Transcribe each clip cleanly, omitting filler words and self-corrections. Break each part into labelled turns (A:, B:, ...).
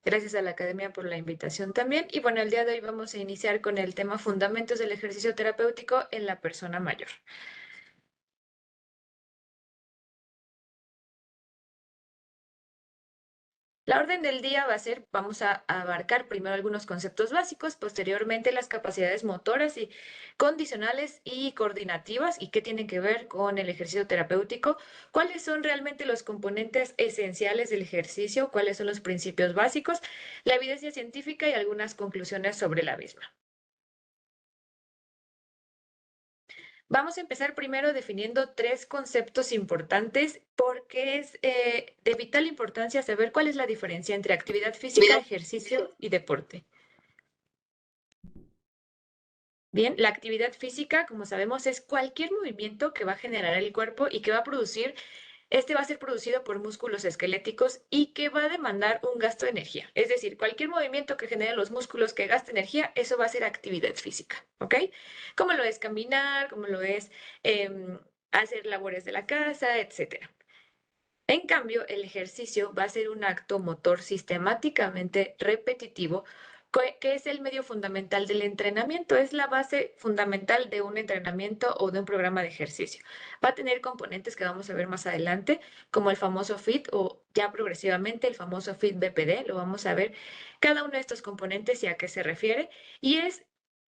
A: Gracias a la Academia por la invitación también. Y bueno, el día de hoy vamos a iniciar con el tema Fundamentos del ejercicio terapéutico en la persona mayor. La orden del día va a ser, vamos a abarcar primero algunos conceptos básicos, posteriormente las capacidades motoras y condicionales y coordinativas y qué tienen que ver con el ejercicio terapéutico, cuáles son realmente los componentes esenciales del ejercicio, cuáles son los principios básicos, la evidencia científica y algunas conclusiones sobre la misma. Vamos a empezar primero definiendo tres conceptos importantes porque es de vital importancia saber cuál es la diferencia entre actividad física, ejercicio y deporte. Bien, la actividad física, como sabemos, es cualquier movimiento que va a generar el cuerpo y que va a producir, este va a ser producido por músculos esqueléticos y que va a demandar un gasto de energía. Es decir, cualquier movimiento que genere los músculos que gaste energía, eso va a ser actividad física, ¿ok? Como lo es caminar, como lo es hacer labores de la casa, etcétera. En cambio, el ejercicio va a ser un acto motor sistemáticamente repetitivo, que es el medio fundamental del entrenamiento, es la base fundamental de un entrenamiento o de un programa de ejercicio. Va a tener componentes que vamos a ver más adelante, como el famoso FIT o ya progresivamente el famoso FIT BPD, lo vamos a ver cada uno de estos componentes y a qué se refiere, y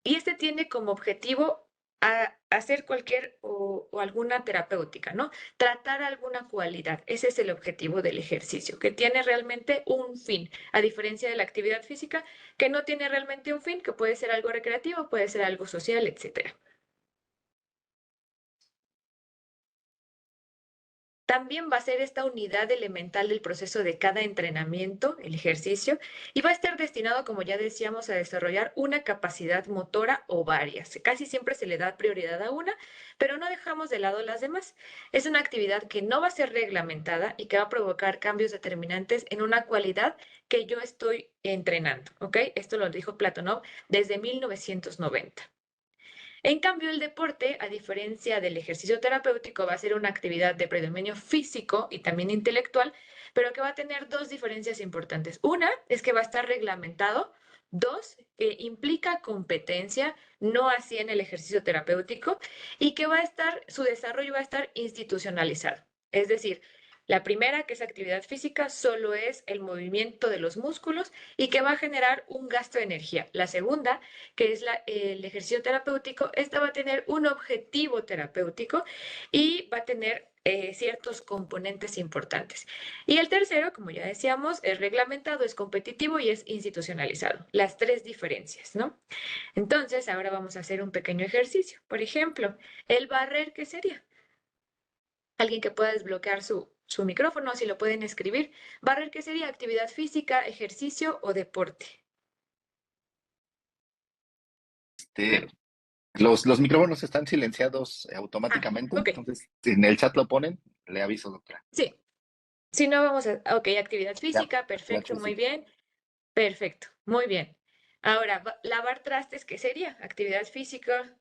A: este tiene como objetivo a hacer cualquier o alguna terapéutica, ¿no? Tratar alguna cualidad. Ese es el objetivo del ejercicio, que tiene realmente un fin, a diferencia de la actividad física, que no tiene realmente un fin, que puede ser algo recreativo, puede ser algo social, etcétera. También va a ser esta unidad elemental del proceso de cada entrenamiento, el ejercicio, y va a estar destinado, como ya decíamos, a desarrollar una capacidad motora o varias. Casi siempre se le da prioridad a una, pero no dejamos de lado las demás. Es una actividad que no va a ser reglamentada y que va a provocar cambios determinantes en una cualidad que yo estoy entrenando, ¿ok? Esto lo dijo Platonov desde 1990. En cambio, el deporte, a diferencia del ejercicio terapéutico, va a ser una actividad de predominio físico y también intelectual, pero que va a tener dos diferencias importantes. Una es que va a estar reglamentado. Dos, que implica competencia, no así en el ejercicio terapéutico, y que su desarrollo va a estar institucionalizado. Es decir, la primera, que es actividad física, solo es el movimiento de los músculos y que va a generar un gasto de energía. La segunda, que es el ejercicio terapéutico, esta va a tener un objetivo terapéutico y va a tener ciertos componentes importantes. Y el tercero, como ya decíamos, es reglamentado, es competitivo y es institucionalizado. Las tres diferencias, ¿no? Entonces, ahora vamos a hacer un pequeño ejercicio. Por ejemplo, el barrer, ¿qué sería? Alguien que pueda desbloquear su micrófono, si lo pueden escribir. Barrer, ¿qué sería? Actividad física, ejercicio o deporte.
B: Este, los micrófonos están silenciados
A: Ah,
B: automáticamente,
A: ok.
B: entonces si en el chat lo ponen, le aviso, doctora.
A: Sí. Si no, vamos a... Ok, actividad
B: Ya,
A: física,
B: ya
A: perfecto, muy
B: físico.
A: bien. Perfecto, muy bien. Ahora, lavar trastes, ¿qué sería? Actividad física,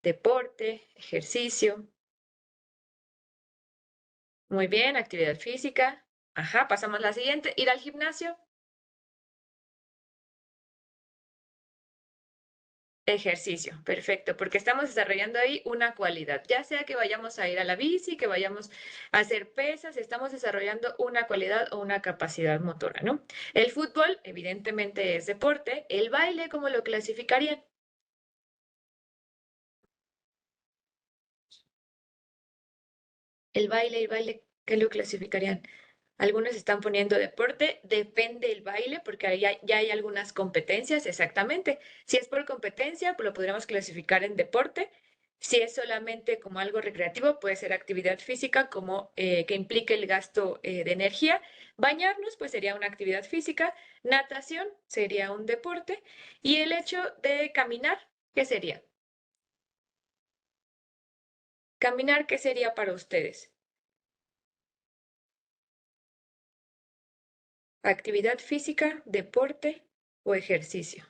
A: deporte, ejercicio. Muy bien, actividad física. Ajá, pasamos a la siguiente. Ir al gimnasio, ejercicio. Perfecto, porque estamos desarrollando ahí una cualidad. Ya sea que vayamos a ir a la bici, que vayamos a hacer pesas, estamos desarrollando una cualidad o una capacidad motora, ¿no? El fútbol, evidentemente, es deporte. El baile, ¿cómo lo clasificarían? El baile, ¿qué lo clasificarían? Algunos están poniendo deporte, depende el baile, porque ahí ya hay algunas competencias, exactamente. Si es por competencia, pues lo podríamos clasificar en deporte. Si es solamente como algo recreativo, puede ser actividad física, como que implique el gasto de energía. Bañarnos, pues sería una actividad física. Natación sería un deporte. Y el hecho de caminar, ¿qué sería? Caminar, ¿qué sería para ustedes? Actividad física, deporte o ejercicio.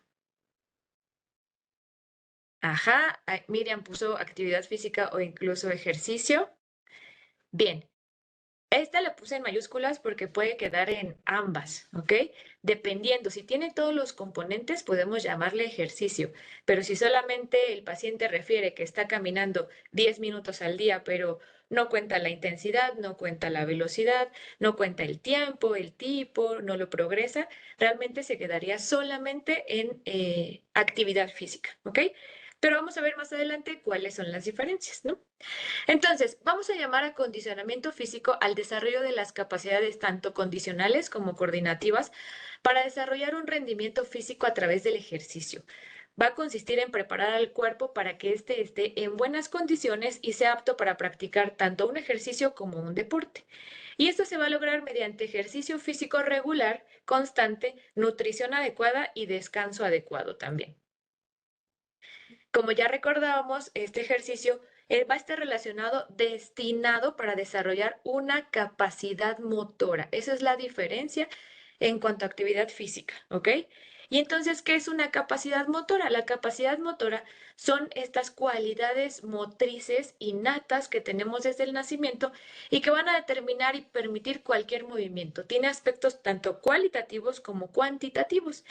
A: Ajá, Miriam puso actividad física o incluso ejercicio. Bien, Esta la puse en mayúsculas porque puede quedar en ambas, ¿ok? Dependiendo, si tiene todos los componentes, podemos llamarle ejercicio, pero si solamente el paciente refiere que está caminando 10 minutos al día, pero no cuenta la intensidad, no cuenta la velocidad, no cuenta el tiempo, el tipo, no lo progresa, realmente se quedaría solamente en actividad física, ¿ok? Pero vamos a ver más adelante cuáles son las diferencias, ¿no? Entonces, vamos a llamar a condicionamiento físico al desarrollo de las capacidades tanto condicionales como coordinativas para desarrollar un rendimiento físico a través del ejercicio. Va a consistir en preparar al cuerpo para que éste esté en buenas condiciones y sea apto para practicar tanto un ejercicio como un deporte. Y esto se va a lograr mediante ejercicio físico regular, constante, nutrición adecuada y descanso adecuado también. Como ya recordábamos, este ejercicio va a estar relacionado, destinado para desarrollar una capacidad motora. Esa es la diferencia en cuanto a actividad física, ¿ok? Y entonces, ¿qué es una capacidad motora? La capacidad motora son estas cualidades motrices innatas que tenemos desde el nacimiento y que van a determinar y permitir cualquier movimiento. Tiene aspectos tanto cualitativos como cuantitativos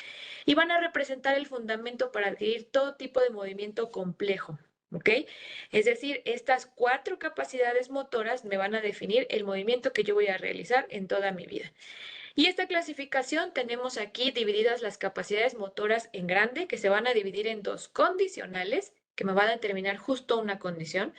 A: y van a representar el fundamento para adquirir todo tipo de movimiento complejo. ¿Ok? Es decir, estas 4 capacidades motoras me van a definir el movimiento que yo voy a realizar en toda mi vida. Y esta clasificación tenemos aquí divididas las capacidades motoras en grande, que se van a dividir en 2 condicionales, que me van a determinar justo una condición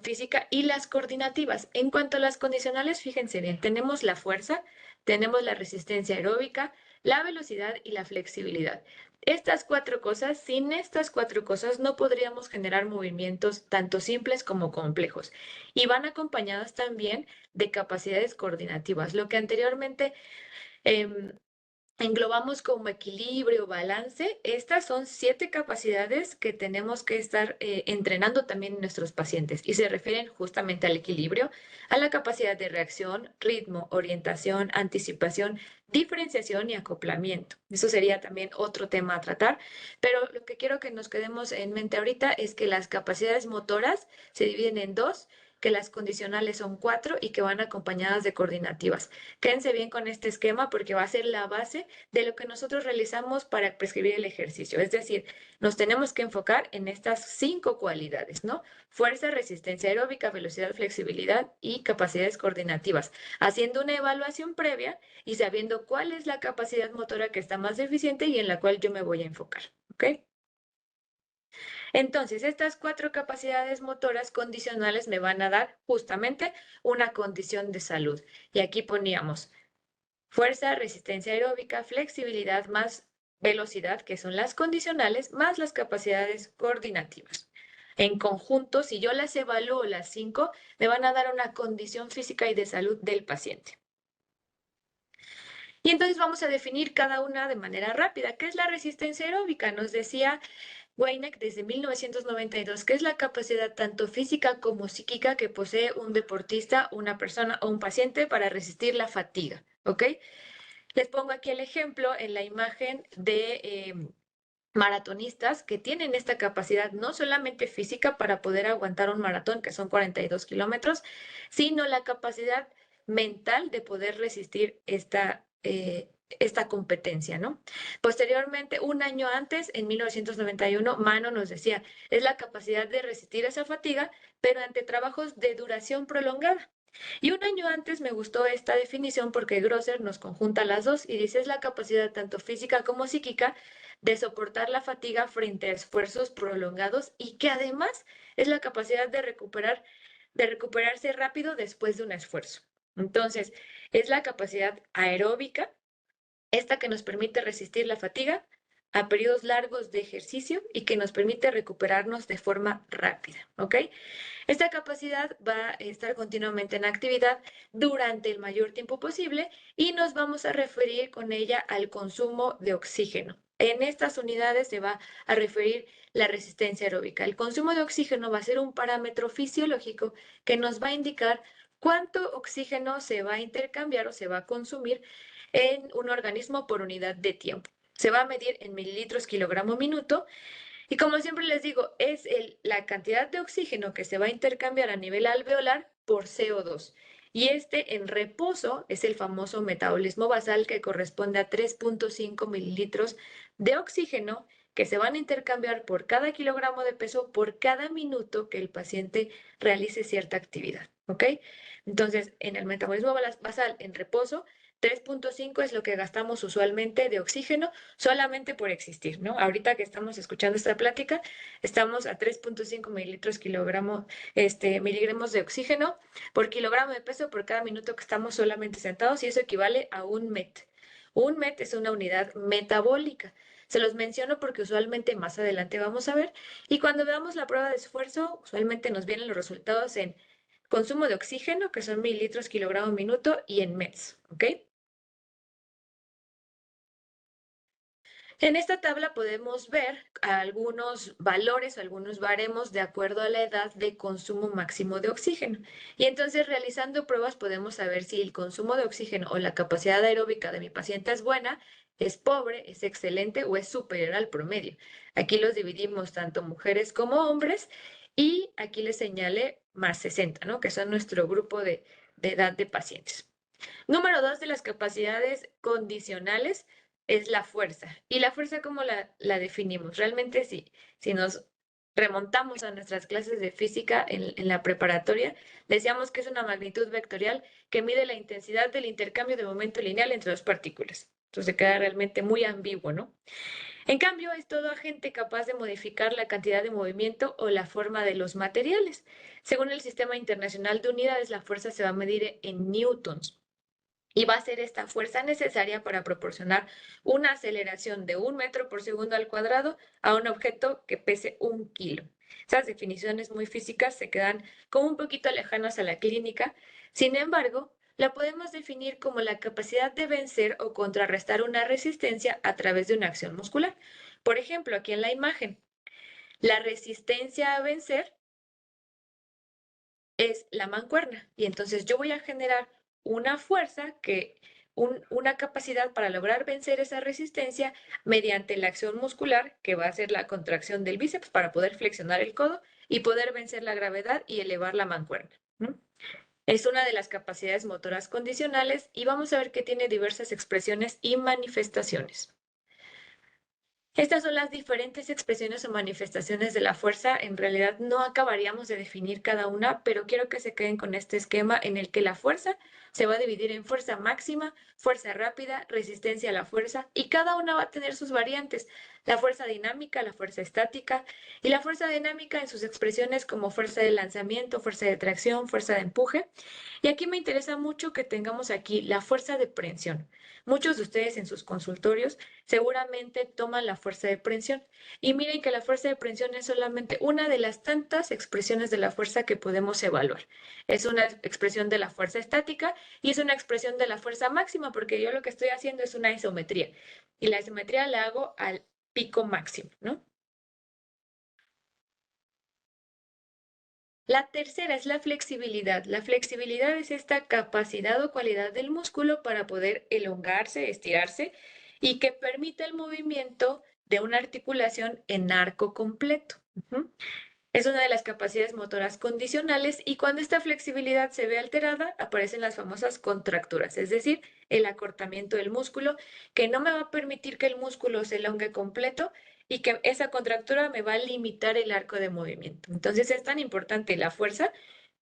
A: física, y las coordinativas. En cuanto a las condicionales, fíjense bien, tenemos la fuerza, tenemos la resistencia aeróbica, la velocidad y la flexibilidad. Estas 4 cosas, sin estas 4 cosas no podríamos generar movimientos tanto simples como complejos. Y van acompañadas también de capacidades coordinativas, lo que anteriormente em, englobamos como equilibrio, balance. Estas son 7 capacidades que tenemos que estar entrenando también en nuestros pacientes y se refieren justamente al equilibrio, a la capacidad de reacción, ritmo, orientación, anticipación, diferenciación y acoplamiento. Eso sería también otro tema a tratar, pero lo que quiero que nos quedemos en mente ahorita es que las capacidades motoras se dividen en 2, que las condicionales son 4 y que van acompañadas de coordinativas. Quédense bien con este esquema porque va a ser la base de lo que nosotros realizamos para prescribir el ejercicio. Es decir, nos tenemos que enfocar en estas 5 cualidades, ¿no? Fuerza, resistencia aeróbica, velocidad, flexibilidad y capacidades coordinativas, haciendo una evaluación previa y sabiendo cuál es la capacidad motora que está más deficiente y en la cual yo me voy a enfocar, ¿ok? Entonces, estas 4 capacidades motoras condicionales me van a dar justamente una condición de salud. Y aquí poníamos fuerza, resistencia aeróbica, flexibilidad más velocidad, que son las condicionales, más las capacidades coordinativas. En conjunto, si yo las evalúo las 5, me van a dar una condición física y de salud del paciente. Y entonces vamos a definir cada una de manera rápida. ¿Qué es la resistencia aeróbica? Nos decía Weineck desde 1992, que es la capacidad tanto física como psíquica que posee un deportista, una persona o un paciente para resistir la fatiga. ¿Ok? Les pongo aquí el ejemplo en la imagen de maratonistas que tienen esta capacidad no solamente física para poder aguantar un maratón, que son 42 kilómetros, sino la capacidad mental de poder resistir esta competencia, ¿no? Posteriormente, un año antes, en 1991, Mano nos decía, es la capacidad de resistir esa fatiga, pero ante trabajos de duración prolongada. Y un año antes me gustó esta definición porque Grosser nos conjunta las dos y dice es la capacidad tanto física como psíquica de soportar la fatiga frente a esfuerzos prolongados y que además es la capacidad de recuperarse rápido después de un esfuerzo. Entonces, es la capacidad aeróbica, esta que nos permite resistir la fatiga a periodos largos de ejercicio y que nos permite recuperarnos de forma rápida, ¿ok? Esta capacidad va a estar continuamente en actividad durante el mayor tiempo posible y nos vamos a referir con ella al consumo de oxígeno. En estas unidades se va a referir la resistencia aeróbica. El consumo de oxígeno va a ser un parámetro fisiológico que nos va a indicar cuánto oxígeno se va a intercambiar o se va a consumir en un organismo por unidad de tiempo. Se va a medir en mililitros kilogramo minuto y como siempre les digo, es la cantidad de oxígeno que se va a intercambiar a nivel alveolar por CO2. Y este en reposo es el famoso metabolismo basal que corresponde a 3.5 mililitros de oxígeno que se van a intercambiar por cada kilogramo de peso por cada minuto que el paciente realice cierta actividad, ¿ok? Entonces, en el metabolismo basal en reposo, 3.5 es lo que gastamos usualmente de oxígeno solamente por existir, ¿no? Ahorita que estamos escuchando esta plática, estamos a 3.5 miligramos de oxígeno por kilogramo de peso por cada minuto que estamos solamente sentados y eso equivale a un MET. Un MET es una unidad metabólica. Se los menciono porque usualmente más adelante vamos a ver y cuando veamos la prueba de esfuerzo, usualmente nos vienen los resultados en consumo de oxígeno, que son mililitros kilogramo minuto, y en METs, ¿ok? En esta tabla podemos ver algunos valores, algunos baremos de acuerdo a la edad de consumo máximo de oxígeno. Y entonces realizando pruebas podemos saber si el consumo de oxígeno o la capacidad aeróbica de mi paciente es buena, es pobre, es excelente o es superior al promedio. Aquí los dividimos tanto mujeres como hombres y aquí les señalé más 60, ¿no? Que son nuestro grupo de edad de pacientes. Número 2 de las capacidades condicionales es la fuerza. ¿Y la fuerza cómo la definimos? Realmente si nos remontamos a nuestras clases de física en la preparatoria, decíamos que es una magnitud vectorial que mide la intensidad del intercambio de momento lineal entre dos partículas. Entonces queda realmente muy ambiguo, ¿no? En cambio, es todo agente capaz de modificar la cantidad de movimiento o la forma de los materiales. Según el Sistema Internacional de Unidades, la fuerza se va a medir en newtons y va a ser esta fuerza necesaria para proporcionar una aceleración de 1 metro por segundo al cuadrado a un objeto que pese 1 kilo. Esas definiciones muy físicas se quedan como un poquito lejanas a la clínica. Sin embargo, la podemos definir como la capacidad de vencer o contrarrestar una resistencia a través de una acción muscular. Por ejemplo, aquí en la imagen, la resistencia a vencer es la mancuerna. Y entonces yo voy a generar una fuerza una capacidad para lograr vencer esa resistencia mediante la acción muscular, que va a ser la contracción del bíceps para poder flexionar el codo y poder vencer la gravedad y elevar la mancuerna, ¿no? Es una de las capacidades motoras condicionales y vamos a ver que tiene diversas expresiones y manifestaciones. Estas son las diferentes expresiones o manifestaciones de la fuerza. En realidad no acabaríamos de definir cada una, pero quiero que se queden con este esquema en el que la fuerza se va a dividir en fuerza máxima, fuerza rápida, resistencia a la fuerza, y cada una va a tener sus variantes. La fuerza dinámica, la fuerza estática, y la fuerza dinámica en sus expresiones como fuerza de lanzamiento, fuerza de tracción, fuerza de empuje. Y aquí me interesa mucho que tengamos aquí la fuerza de prensión. Muchos de ustedes en sus consultorios seguramente toman la fuerza de prensión. Y miren que la fuerza de prensión es solamente una de las tantas expresiones de la fuerza que podemos evaluar. Es una expresión de la fuerza estática y es una expresión de la fuerza máxima, porque yo lo que estoy haciendo es una isometría. Y la isometría la hago al pico máximo, ¿no? La tercera es la flexibilidad. La flexibilidad es esta capacidad o cualidad del músculo para poder elongarse, estirarse y que permita el movimiento de una articulación en arco completo. Es una de las capacidades motoras condicionales y cuando esta flexibilidad se ve alterada, aparecen las famosas contracturas, es decir, el acortamiento del músculo, que no me va a permitir que el músculo se elongue completo y que esa contractura me va a limitar el arco de movimiento. Entonces es tan importante la fuerza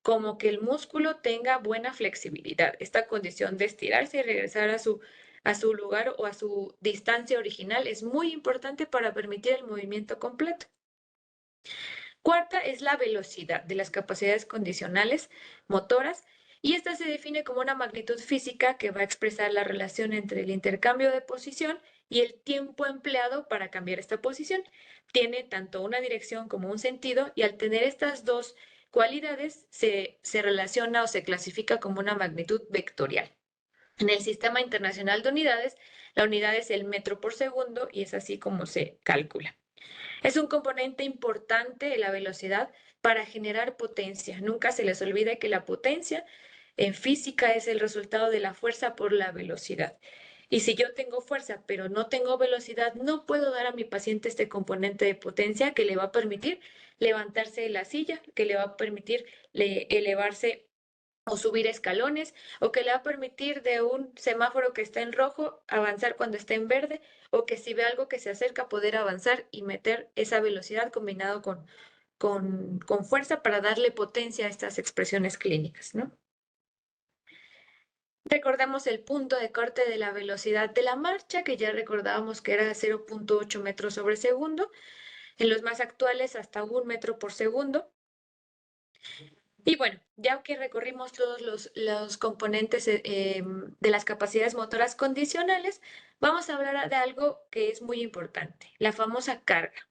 A: como que el músculo tenga buena flexibilidad, esta condición de estirarse y regresar a su lugar o a su distancia original es muy importante para permitir el movimiento completo. Cuarta es la velocidad de las capacidades condicionales motoras y esta se define como una magnitud física que va a expresar la relación entre el intercambio de posición y el tiempo empleado para cambiar esta posición. Tiene tanto una dirección como un sentido y al tener estas dos cualidades se relaciona o se clasifica como una magnitud vectorial. En el Sistema Internacional de Unidades, la unidad es el metro por segundo y es así como se calcula. Es un componente importante de la velocidad para generar potencia. Nunca se les olvide que la potencia en física es el resultado de la fuerza por la velocidad. Y si yo tengo fuerza, pero no tengo velocidad, no puedo dar a mi paciente este componente de potencia que le va a permitir levantarse de la silla, que le va a permitir elevarse o subir escalones, o que le va a permitir de un semáforo que está en rojo avanzar cuando esté en verde, o que si ve algo que se acerca poder avanzar y meter esa velocidad combinado con fuerza para darle potencia a estas expresiones clínicas, ¿no? Recordemos el punto de corte de la velocidad de la marcha, que ya recordábamos que era 0.8 metros sobre segundo, en los más actuales hasta 1 metro por segundo. Y bueno, ya que recorrimos todos los componentes de las capacidades motoras condicionales, vamos a hablar de algo que es muy importante, la famosa carga.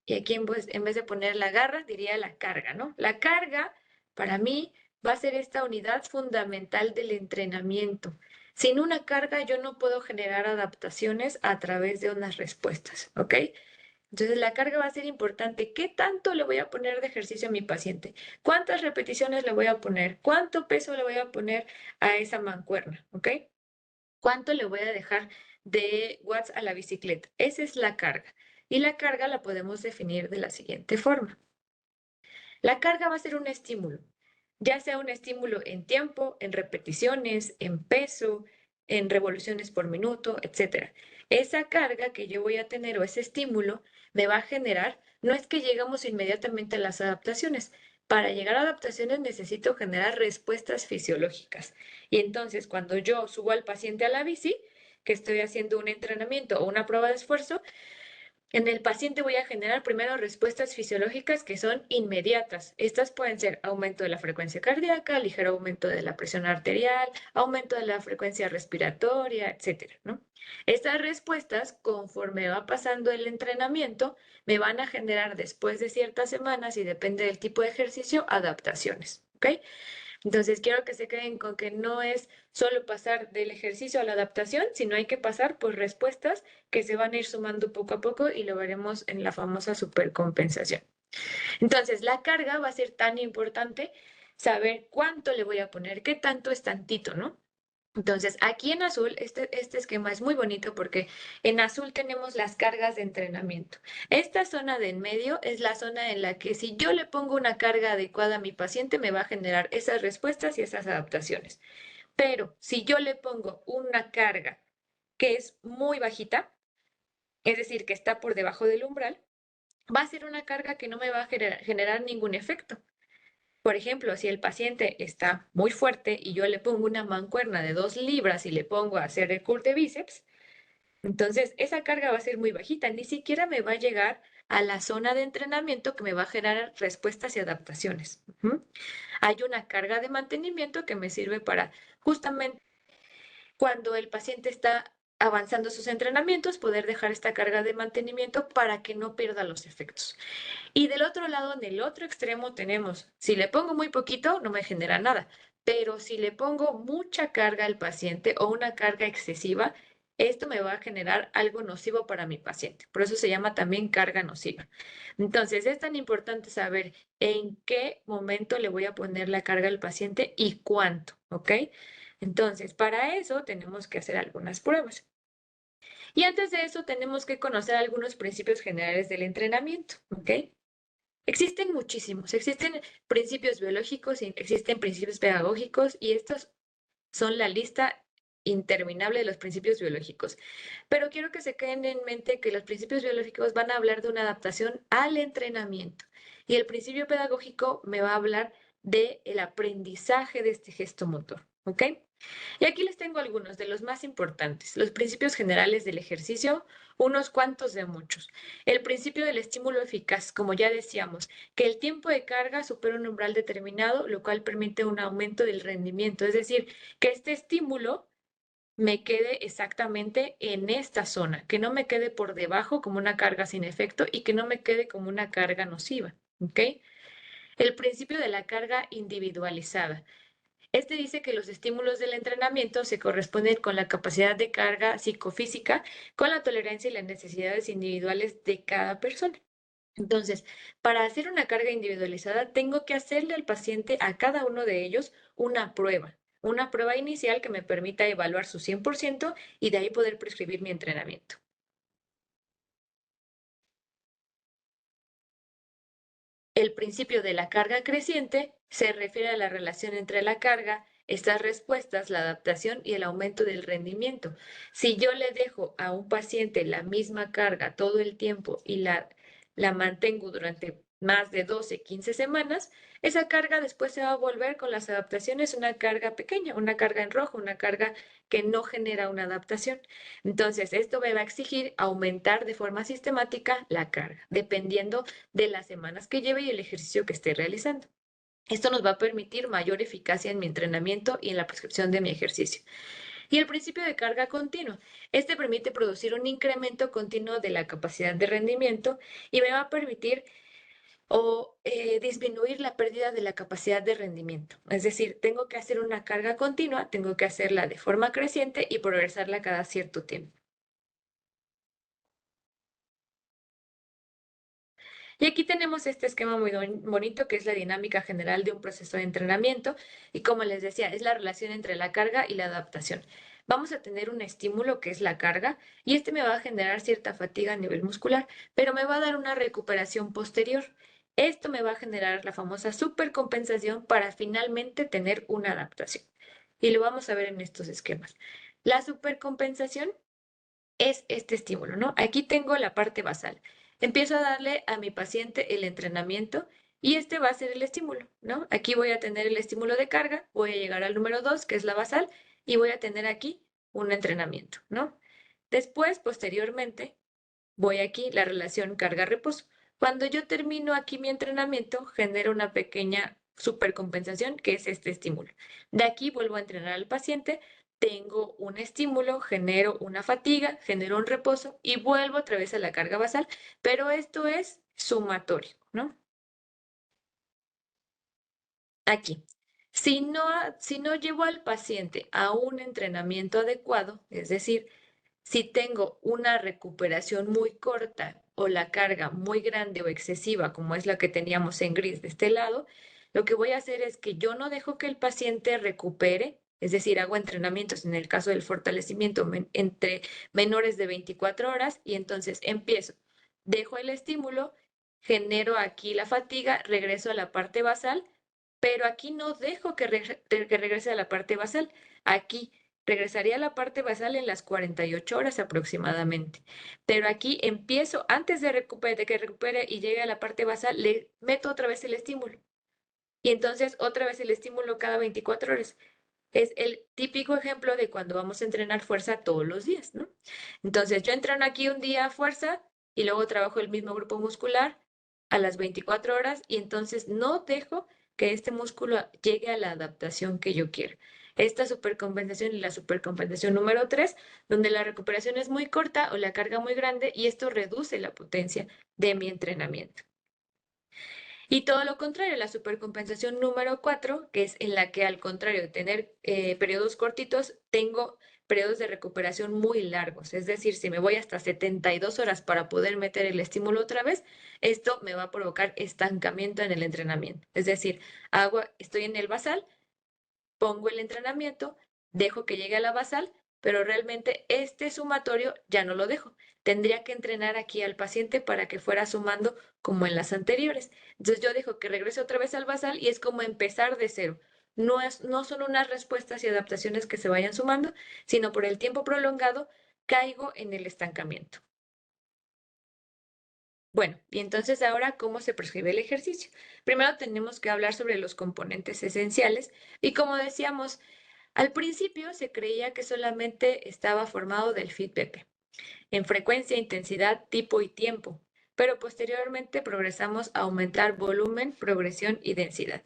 A: Y aquí en vez de poner la garra, diría la carga, ¿no? La carga, para mí, va a ser esta unidad fundamental del entrenamiento. Sin una carga, yo no puedo generar adaptaciones a través de unas respuestas, ¿ok? Entonces, la carga va a ser importante. ¿Qué tanto le voy a poner de ejercicio a mi paciente? ¿Cuántas repeticiones le voy a poner? ¿Cuánto peso le voy a poner a esa mancuerna? ¿Ok? ¿Cuánto le voy a dejar de watts a la bicicleta? Esa es la carga. Y la carga la podemos definir de la siguiente forma. La carga va a ser un estímulo, ya sea un estímulo en tiempo, en repeticiones, en peso, en revoluciones por minuto, etc. Esa carga que yo voy a tener o ese estímulo me va a generar, no es que llegamos inmediatamente a las adaptaciones. Para llegar a adaptaciones necesito generar respuestas fisiológicas. Y entonces cuando yo subo al paciente a la bici, que estoy haciendo un entrenamiento o una prueba de esfuerzo, en el paciente voy a generar primero respuestas fisiológicas que son inmediatas. Estas pueden ser aumento de la frecuencia cardíaca, ligero aumento de la presión arterial, aumento de la frecuencia respiratoria, etcétera, ¿no? Estas respuestas, conforme va pasando el entrenamiento, me van a generar después de ciertas semanas y depende del tipo de ejercicio, adaptaciones, ¿ok? Entonces, quiero que se queden con que no es solo pasar del ejercicio a la adaptación, sino hay que pasar por respuestas que se van a ir sumando poco a poco y lo veremos en la famosa supercompensación. Entonces, la carga va a ser tan importante saber cuánto le voy a poner, qué tanto es tantito, ¿no? Entonces, aquí en azul, este esquema es muy bonito porque en azul tenemos las cargas de entrenamiento. Esta zona de en medio es la zona en la que si yo le pongo una carga adecuada a mi paciente, me va a generar esas respuestas y esas adaptaciones. Pero si yo le pongo una carga que es muy bajita, es decir, que está por debajo del umbral, va a ser una carga que no me va a generar ningún efecto. Por ejemplo, si el paciente está muy fuerte y yo le pongo una mancuerna de 2 libras y le pongo a hacer el curl de bíceps, entonces esa carga va a ser muy bajita, ni siquiera me va a llegar a la zona de entrenamiento que me va a generar respuestas y adaptaciones. Hay una carga de mantenimiento que me sirve para justamente cuando el paciente está avanzando sus entrenamientos, poder dejar esta carga de mantenimiento para que no pierda los efectos. Y del otro lado, en el otro extremo tenemos, si le pongo muy poquito, no me genera nada, pero si le pongo mucha carga al paciente o una carga excesiva, esto me va a generar algo nocivo para mi paciente. Por eso se llama también carga nociva. Entonces, es tan importante saber en qué momento le voy a poner la carga al paciente y cuánto, ¿ok? Entonces, para eso tenemos que hacer algunas pruebas. Y antes de eso, tenemos que conocer algunos principios generales del entrenamiento, ¿ok? Existen muchísimos, existen principios biológicos, existen principios pedagógicos y estos son la lista interminable de los principios biológicos. Pero quiero que se queden en mente que los principios biológicos van a hablar de una adaptación al entrenamiento y el principio pedagógico me va a hablar del aprendizaje de este gesto motor, ¿ok? Y aquí les tengo algunos de los más importantes. Los principios generales del ejercicio, unos cuantos de muchos. El principio del estímulo eficaz, como ya decíamos, que el tiempo de carga supera un umbral determinado, lo cual permite un aumento del rendimiento. Es decir, que este estímulo me quede exactamente en esta zona, que no me quede por debajo como una carga sin efecto y que no me quede como una carga nociva. ¿Ok? El principio de la carga individualizada. Este dice que los estímulos del entrenamiento se corresponden con la capacidad de carga psicofísica, con la tolerancia y las necesidades individuales de cada persona. Entonces, para hacer una carga individualizada, tengo que hacerle al paciente, a cada uno de ellos, una prueba inicial que me permita evaluar su 100% y de ahí poder prescribir mi entrenamiento. El principio de la carga creciente se refiere a la relación entre la carga, estas respuestas, la adaptación y el aumento del rendimiento. Si yo le dejo a un paciente la misma carga todo el tiempo y la mantengo durante más de 12, 15 semanas, esa carga después se va a volver con las adaptaciones una carga pequeña, una carga en rojo, una carga que no genera una adaptación. Entonces, esto me va a exigir aumentar de forma sistemática la carga, dependiendo de las semanas que lleve y el ejercicio que esté realizando. Esto nos va a permitir mayor eficacia en mi entrenamiento y en la prescripción de mi ejercicio. Y el principio de carga continua. Este permite producir un incremento continuo de la capacidad de rendimiento y me va a permitir disminuir la pérdida de la capacidad de rendimiento. Es decir, tengo que hacer una carga continua, tengo que hacerla de forma creciente y progresarla cada cierto tiempo. Y aquí tenemos este esquema muy bonito que es la dinámica general de un proceso de entrenamiento y como les decía, es la relación entre la carga y la adaptación. Vamos a tener un estímulo que es la carga y este me va a generar cierta fatiga a nivel muscular, pero me va a dar una recuperación posterior. Esto me va a generar la famosa supercompensación para finalmente tener una adaptación. Y lo vamos a ver en estos esquemas. La supercompensación es este estímulo, ¿no? Aquí tengo la parte basal. Empiezo a darle a mi paciente el entrenamiento y este va a ser el estímulo, ¿no? Aquí voy a tener el estímulo de carga, voy a llegar al número 2, que es la basal, y voy a tener aquí un entrenamiento, ¿no? Después, posteriormente, voy aquí la relación carga-reposo. Cuando yo termino aquí mi entrenamiento, genero una pequeña supercompensación, que es este estímulo. De aquí vuelvo a entrenar al paciente, tengo un estímulo, genero una fatiga, genero un reposo y vuelvo otra vez a la carga basal, pero esto es sumatorio, ¿no? Aquí. Si no llevo al paciente a un entrenamiento adecuado, es decir, si tengo una recuperación muy corta o la carga muy grande o excesiva, como es la que teníamos en gris de este lado, lo que voy a hacer es que yo no dejo que el paciente recupere, es decir, hago entrenamientos en el caso del fortalecimiento entre menores de 24 horas y entonces empiezo, dejo el estímulo, genero aquí la fatiga, regreso a la parte basal, pero aquí no dejo que regrese a la parte basal. Aquí regresaría a la parte basal en las 48 horas aproximadamente. Pero aquí empiezo, antes de que recupere y llegue a la parte basal, le meto otra vez el estímulo. Y entonces otra vez el estímulo cada 24 horas. Es el típico ejemplo de cuando vamos a entrenar fuerza todos los días, ¿no? Entonces yo entreno aquí un día fuerza y luego trabajo el mismo grupo muscular a las 24 horas y entonces no dejo que este músculo llegue a la adaptación que yo quiero. Esta supercompensación y la supercompensación número 3, donde la recuperación es muy corta o la carga muy grande y esto reduce la potencia de mi entrenamiento. Y todo lo contrario, la supercompensación número 4, que es en la que al contrario de tener periodos cortitos, tengo periodos de recuperación muy largos. Es decir, si me voy hasta 72 horas para poder meter el estímulo otra vez, esto me va a provocar estancamiento en el entrenamiento. Es decir, estoy en el basal, pongo el entrenamiento, dejo que llegue a la basal, pero realmente este sumatorio ya no lo dejo. Tendría que entrenar aquí al paciente para que fuera sumando como en las anteriores. Entonces yo dejo que regrese otra vez al basal y es como empezar de cero. No son unas respuestas y adaptaciones que se vayan sumando, sino por el tiempo prolongado caigo en el estancamiento. Bueno, y entonces ahora, ¿cómo se prescribe el ejercicio? Primero tenemos que hablar sobre los componentes esenciales y como decíamos, al principio se creía que solamente estaba formado del FIT-BP, en frecuencia, intensidad, tipo y tiempo, pero posteriormente progresamos a aumentar volumen, progresión y densidad.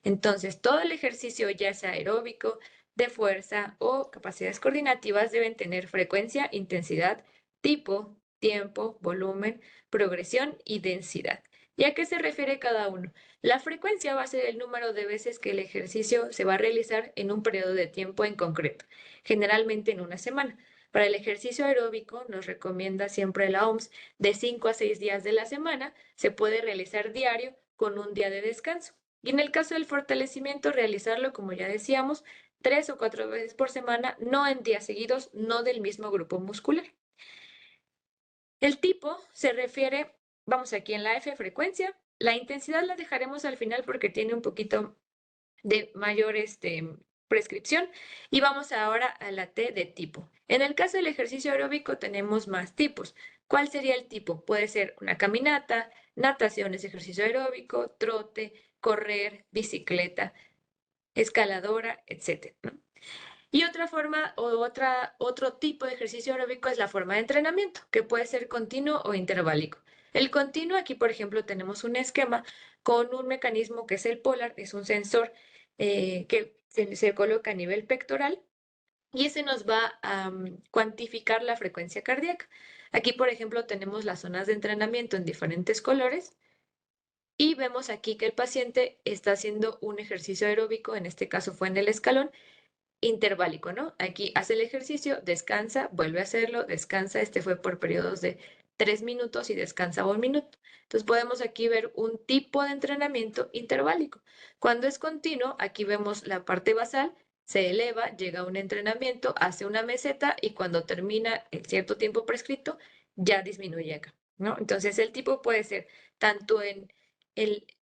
A: Entonces, todo el ejercicio, ya sea aeróbico, de fuerza o capacidades coordinativas, deben tener frecuencia, intensidad, tipo, tiempo, volumen, progresión y densidad. ¿Y a qué se refiere cada uno? La frecuencia va a ser el número de veces que el ejercicio se va a realizar en un periodo de tiempo en concreto, generalmente en una semana. Para el ejercicio aeróbico nos recomienda siempre la OMS de 5 a 6 días de la semana, se puede realizar diario con un día de descanso. Y en el caso del fortalecimiento, realizarlo, como ya decíamos, 3 o 4 veces por semana, no en días seguidos, no del mismo grupo muscular. El tipo se refiere, vamos aquí en la F, frecuencia. La intensidad la dejaremos al final porque tiene un poquito de mayor prescripción. Y vamos ahora a la T de tipo. En el caso del ejercicio aeróbico tenemos más tipos. ¿Cuál sería el tipo? Puede ser una caminata, natación es ejercicio aeróbico, trote, correr, bicicleta, escaladora, etcétera, ¿no? Y otra forma o otro tipo de ejercicio aeróbico es la forma de entrenamiento, que puede ser continuo o interválico. El continuo, aquí por ejemplo tenemos un esquema con un mecanismo que es el Polar, es un sensor que se coloca a nivel pectoral y ese nos va a cuantificar la frecuencia cardíaca. Aquí por ejemplo tenemos las zonas de entrenamiento en diferentes colores y vemos aquí que el paciente está haciendo un ejercicio aeróbico, en este caso fue en el escalón, interválico, ¿no? Aquí hace el ejercicio, descansa, vuelve a hacerlo, descansa. Este fue por periodos de 3 minutos y descansa 1 minuto. Entonces podemos aquí ver un tipo de entrenamiento interválico. Cuando es continuo, aquí vemos la parte basal, se eleva, llega a un entrenamiento, hace una meseta y cuando termina el cierto tiempo prescrito, ya disminuye acá, ¿no? Entonces el tipo puede ser tanto en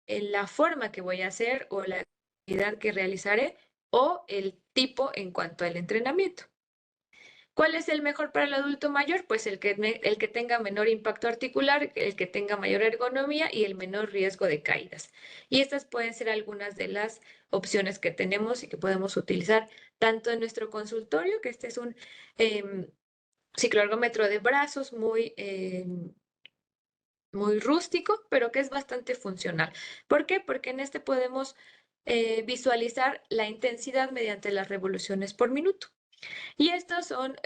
A: la forma que voy a hacer o la actividad que realizaré, o el tipo en cuanto al entrenamiento. ¿Cuál es el mejor para el adulto mayor? Pues el que tenga menor impacto articular, el que tenga mayor ergonomía y el menor riesgo de caídas. Y estas pueden ser algunas de las opciones que tenemos y que podemos utilizar tanto en nuestro consultorio, que este es un cicloergómetro de brazos muy rústico, pero que es bastante funcional. ¿Por qué? Porque en este podemos visualizar la intensidad mediante las revoluciones por minuto. Y estos son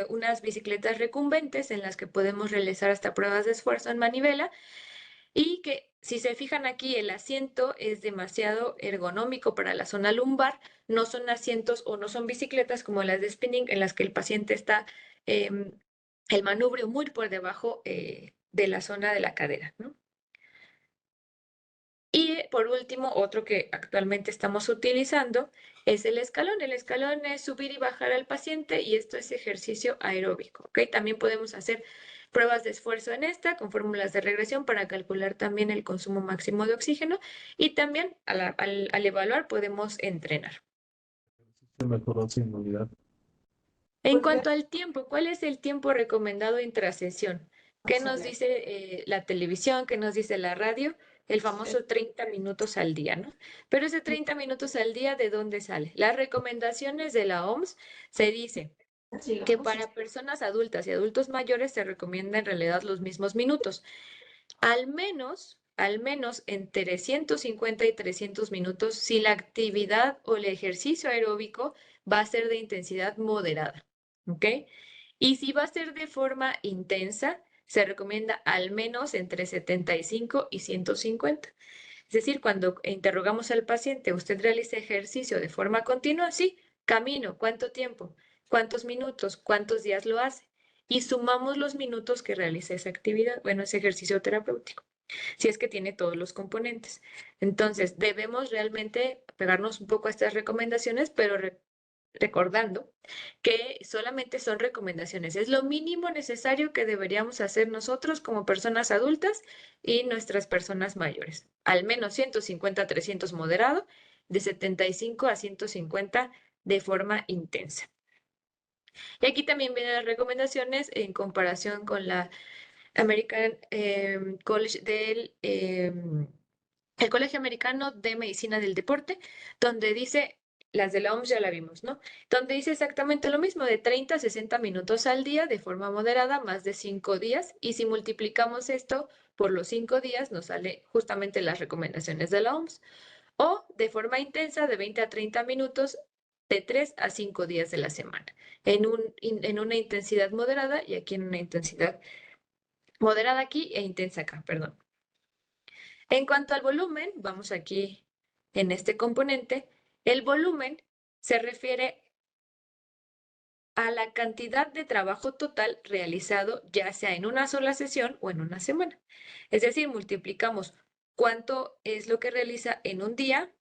A: unas bicicletas recumbentes en las que podemos realizar hasta pruebas de esfuerzo en manivela y que si se fijan aquí el asiento es demasiado ergonómico para la zona lumbar, no son asientos o no son bicicletas como las de spinning en las que el paciente está el manubrio muy por debajo de la zona de la cadera, ¿no? Y por último, otro que actualmente estamos utilizando es el escalón. El escalón es subir y bajar al paciente y esto es ejercicio aeróbico, ¿ok? También podemos hacer pruebas de esfuerzo en esta con fórmulas de regresión para calcular también el consumo máximo de oxígeno y también al evaluar podemos entrenar.
C: Se mejoró su inmunidad.
A: En cuanto al tiempo, ¿cuál es el tiempo recomendado intrasesión? ¿Qué nos dice la televisión? ¿Qué nos dice la radio? El famoso 30 minutos al día, ¿no? Pero ese 30 minutos al día, ¿de dónde sale? Las recomendaciones de la OMS se dice que para personas adultas y adultos mayores se recomienda en realidad los mismos minutos. Al menos entre 150 y 300 minutos si la actividad o el ejercicio aeróbico va a ser de intensidad moderada, ¿ok? Y si va a ser de forma intensa, se recomienda al menos entre 75 y 150. Es decir, cuando interrogamos al paciente, ¿usted realiza ejercicio de forma continua? Sí, camino. ¿Cuánto tiempo? ¿Cuántos minutos? ¿Cuántos días lo hace? Y sumamos los minutos que realiza esa actividad, bueno, ese ejercicio terapéutico, si es que tiene todos los componentes. Entonces, debemos realmente pegarnos un poco a estas recomendaciones, pero recordando que solamente son recomendaciones. Es lo mínimo necesario que deberíamos hacer nosotros como personas adultas y nuestras personas mayores. Al menos 150 a 300 moderado, de 75 a 150 de forma intensa. Y aquí también vienen las recomendaciones en comparación con la American College el Colegio Americano de Medicina del Deporte, donde dice, las de la OMS ya la vimos, ¿no? Donde dice exactamente lo mismo, de 30 a 60 minutos al día de forma moderada, más de 5 días, y si multiplicamos esto por los 5 días, nos sale justamente las recomendaciones de la OMS, o de forma intensa de 20 a 30 minutos de 3 a 5 días de la semana, en una intensidad moderada y aquí en una intensidad moderada aquí e intensa acá, perdón. En cuanto al volumen, vamos aquí en este componente, el volumen se refiere a la cantidad de trabajo total realizado ya sea en una sola sesión o en una semana. Es decir, multiplicamos cuánto es lo que realiza en un día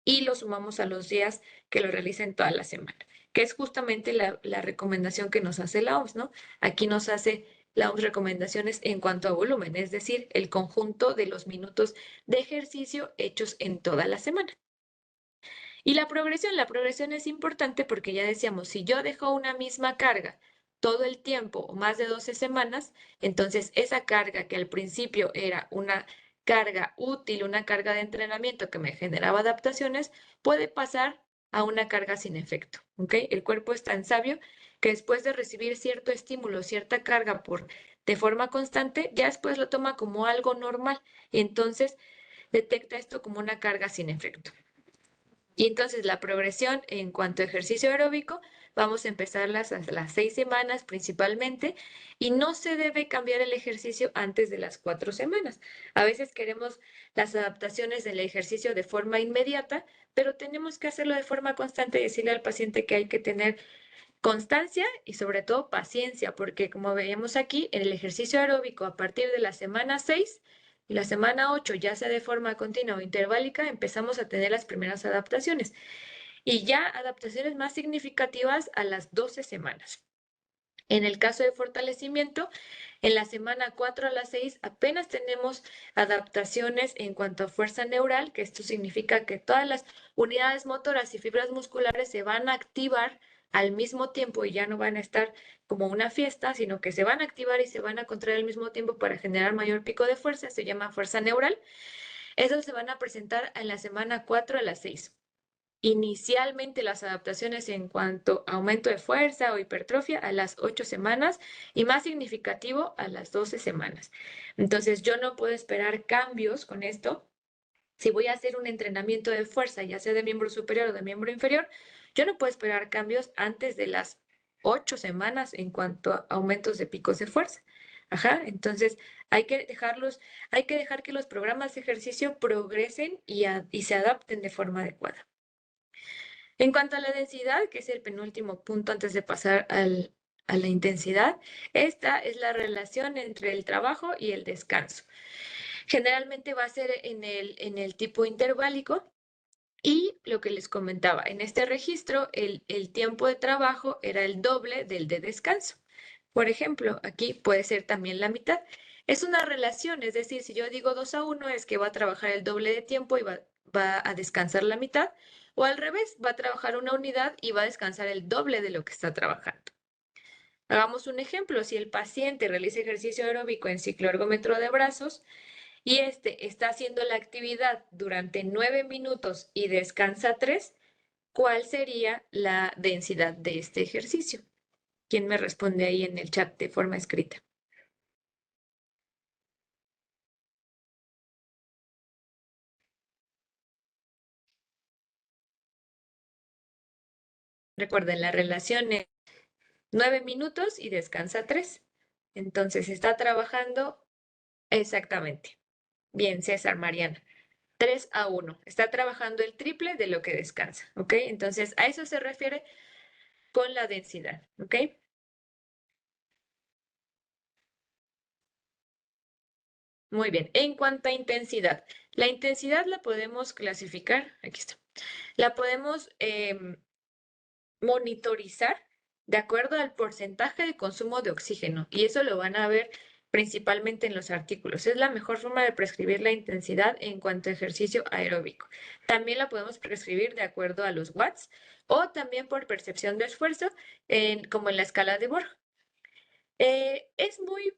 A: y lo sumamos a los días que lo realiza en toda la semana, que es justamente la recomendación que nos hace la OMS, ¿no? Aquí nos hace las recomendaciones en cuanto a volumen, es decir, el conjunto de los minutos de ejercicio hechos en toda la semana. Y la progresión es importante porque ya decíamos, si yo dejo una misma carga todo el tiempo o más de 12 semanas, entonces esa carga que al principio era una carga útil, una carga de entrenamiento que me generaba adaptaciones, puede pasar a una carga sin efecto, ¿ok? El cuerpo es tan sabio que después de recibir cierto estímulo, cierta carga de forma constante, ya después lo toma como algo normal y entonces detecta esto como una carga sin efecto. Y entonces la progresión en cuanto a ejercicio aeróbico, vamos a empezarlas hasta las 6 semanas principalmente y no se debe cambiar el ejercicio antes de las 4 semanas. A veces queremos las adaptaciones del ejercicio de forma inmediata, pero tenemos que hacerlo de forma constante y decirle al paciente que hay que tener constancia y sobre todo paciencia, porque como veíamos aquí, en el ejercicio aeróbico a partir de la semana 6 y la semana 8, ya sea de forma continua o interválica, empezamos a tener las primeras adaptaciones y ya adaptaciones más significativas a las 12 semanas. En el caso de fortalecimiento, en la semana 4 a las 6 apenas tenemos adaptaciones en cuanto a fuerza neural, que esto significa que todas las unidades motoras y fibras musculares se van a activar al mismo tiempo y ya no van a estar como una fiesta, sino que se van a activar y se van a contraer al mismo tiempo para generar mayor pico de fuerza, se llama fuerza neural. Esos se van a presentar en la semana 4 a las 6. Inicialmente las adaptaciones en cuanto a aumento de fuerza o hipertrofia a las 8 semanas y más significativo a las 12 semanas. Entonces yo no puedo esperar cambios con esto. Si voy a hacer un entrenamiento de fuerza, ya sea de miembro superior o de miembro inferior, yo no puedo esperar cambios antes de las 8 semanas en cuanto a aumentos de picos de fuerza. Ajá, entonces hay que dejar que los programas de ejercicio progresen y se adapten de forma adecuada. En cuanto a la densidad, que es el penúltimo punto antes de pasar a la intensidad, esta es la relación entre el trabajo y el descanso. Generalmente va a ser en el tipo interválico y lo que les comentaba, en este registro el tiempo de trabajo era el doble del de descanso. Por ejemplo, aquí puede ser también la mitad. Es una relación, es decir, si yo digo 2-1 es que va a trabajar el doble de tiempo y va a descansar la mitad, o al revés, va a trabajar una unidad y va a descansar el doble de lo que está trabajando. Hagamos un ejemplo, si el paciente realiza ejercicio aeróbico en cicloergómetro de brazos y este está haciendo la actividad durante 9 minutos y descansa 3, ¿cuál sería la densidad de este ejercicio? ¿Quién me responde ahí en el chat de forma escrita? Recuerden, la relación es 9 minutos y descansa 3. Entonces está trabajando exactamente. Bien, César, Mariana. 3-1. Está trabajando el triple de lo que descansa. ¿Ok? Entonces a eso se refiere con la densidad. ¿Ok? Muy bien. En cuanto a intensidad, la intensidad la podemos clasificar. Aquí está. La podemos monitorizar de acuerdo al porcentaje de consumo de oxígeno y eso lo van a ver principalmente en los artículos. Es la mejor forma de prescribir la intensidad en cuanto a ejercicio aeróbico. También la podemos prescribir de acuerdo a los watts o también por percepción de esfuerzo, como en la escala de Borg. Es muy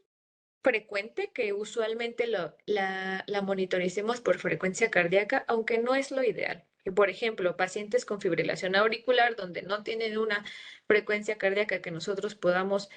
A: frecuente que usualmente la monitoricemos por frecuencia cardíaca, aunque no es lo ideal. Que, por ejemplo, pacientes con fibrilación auricular, donde no tienen una frecuencia cardíaca que nosotros podamos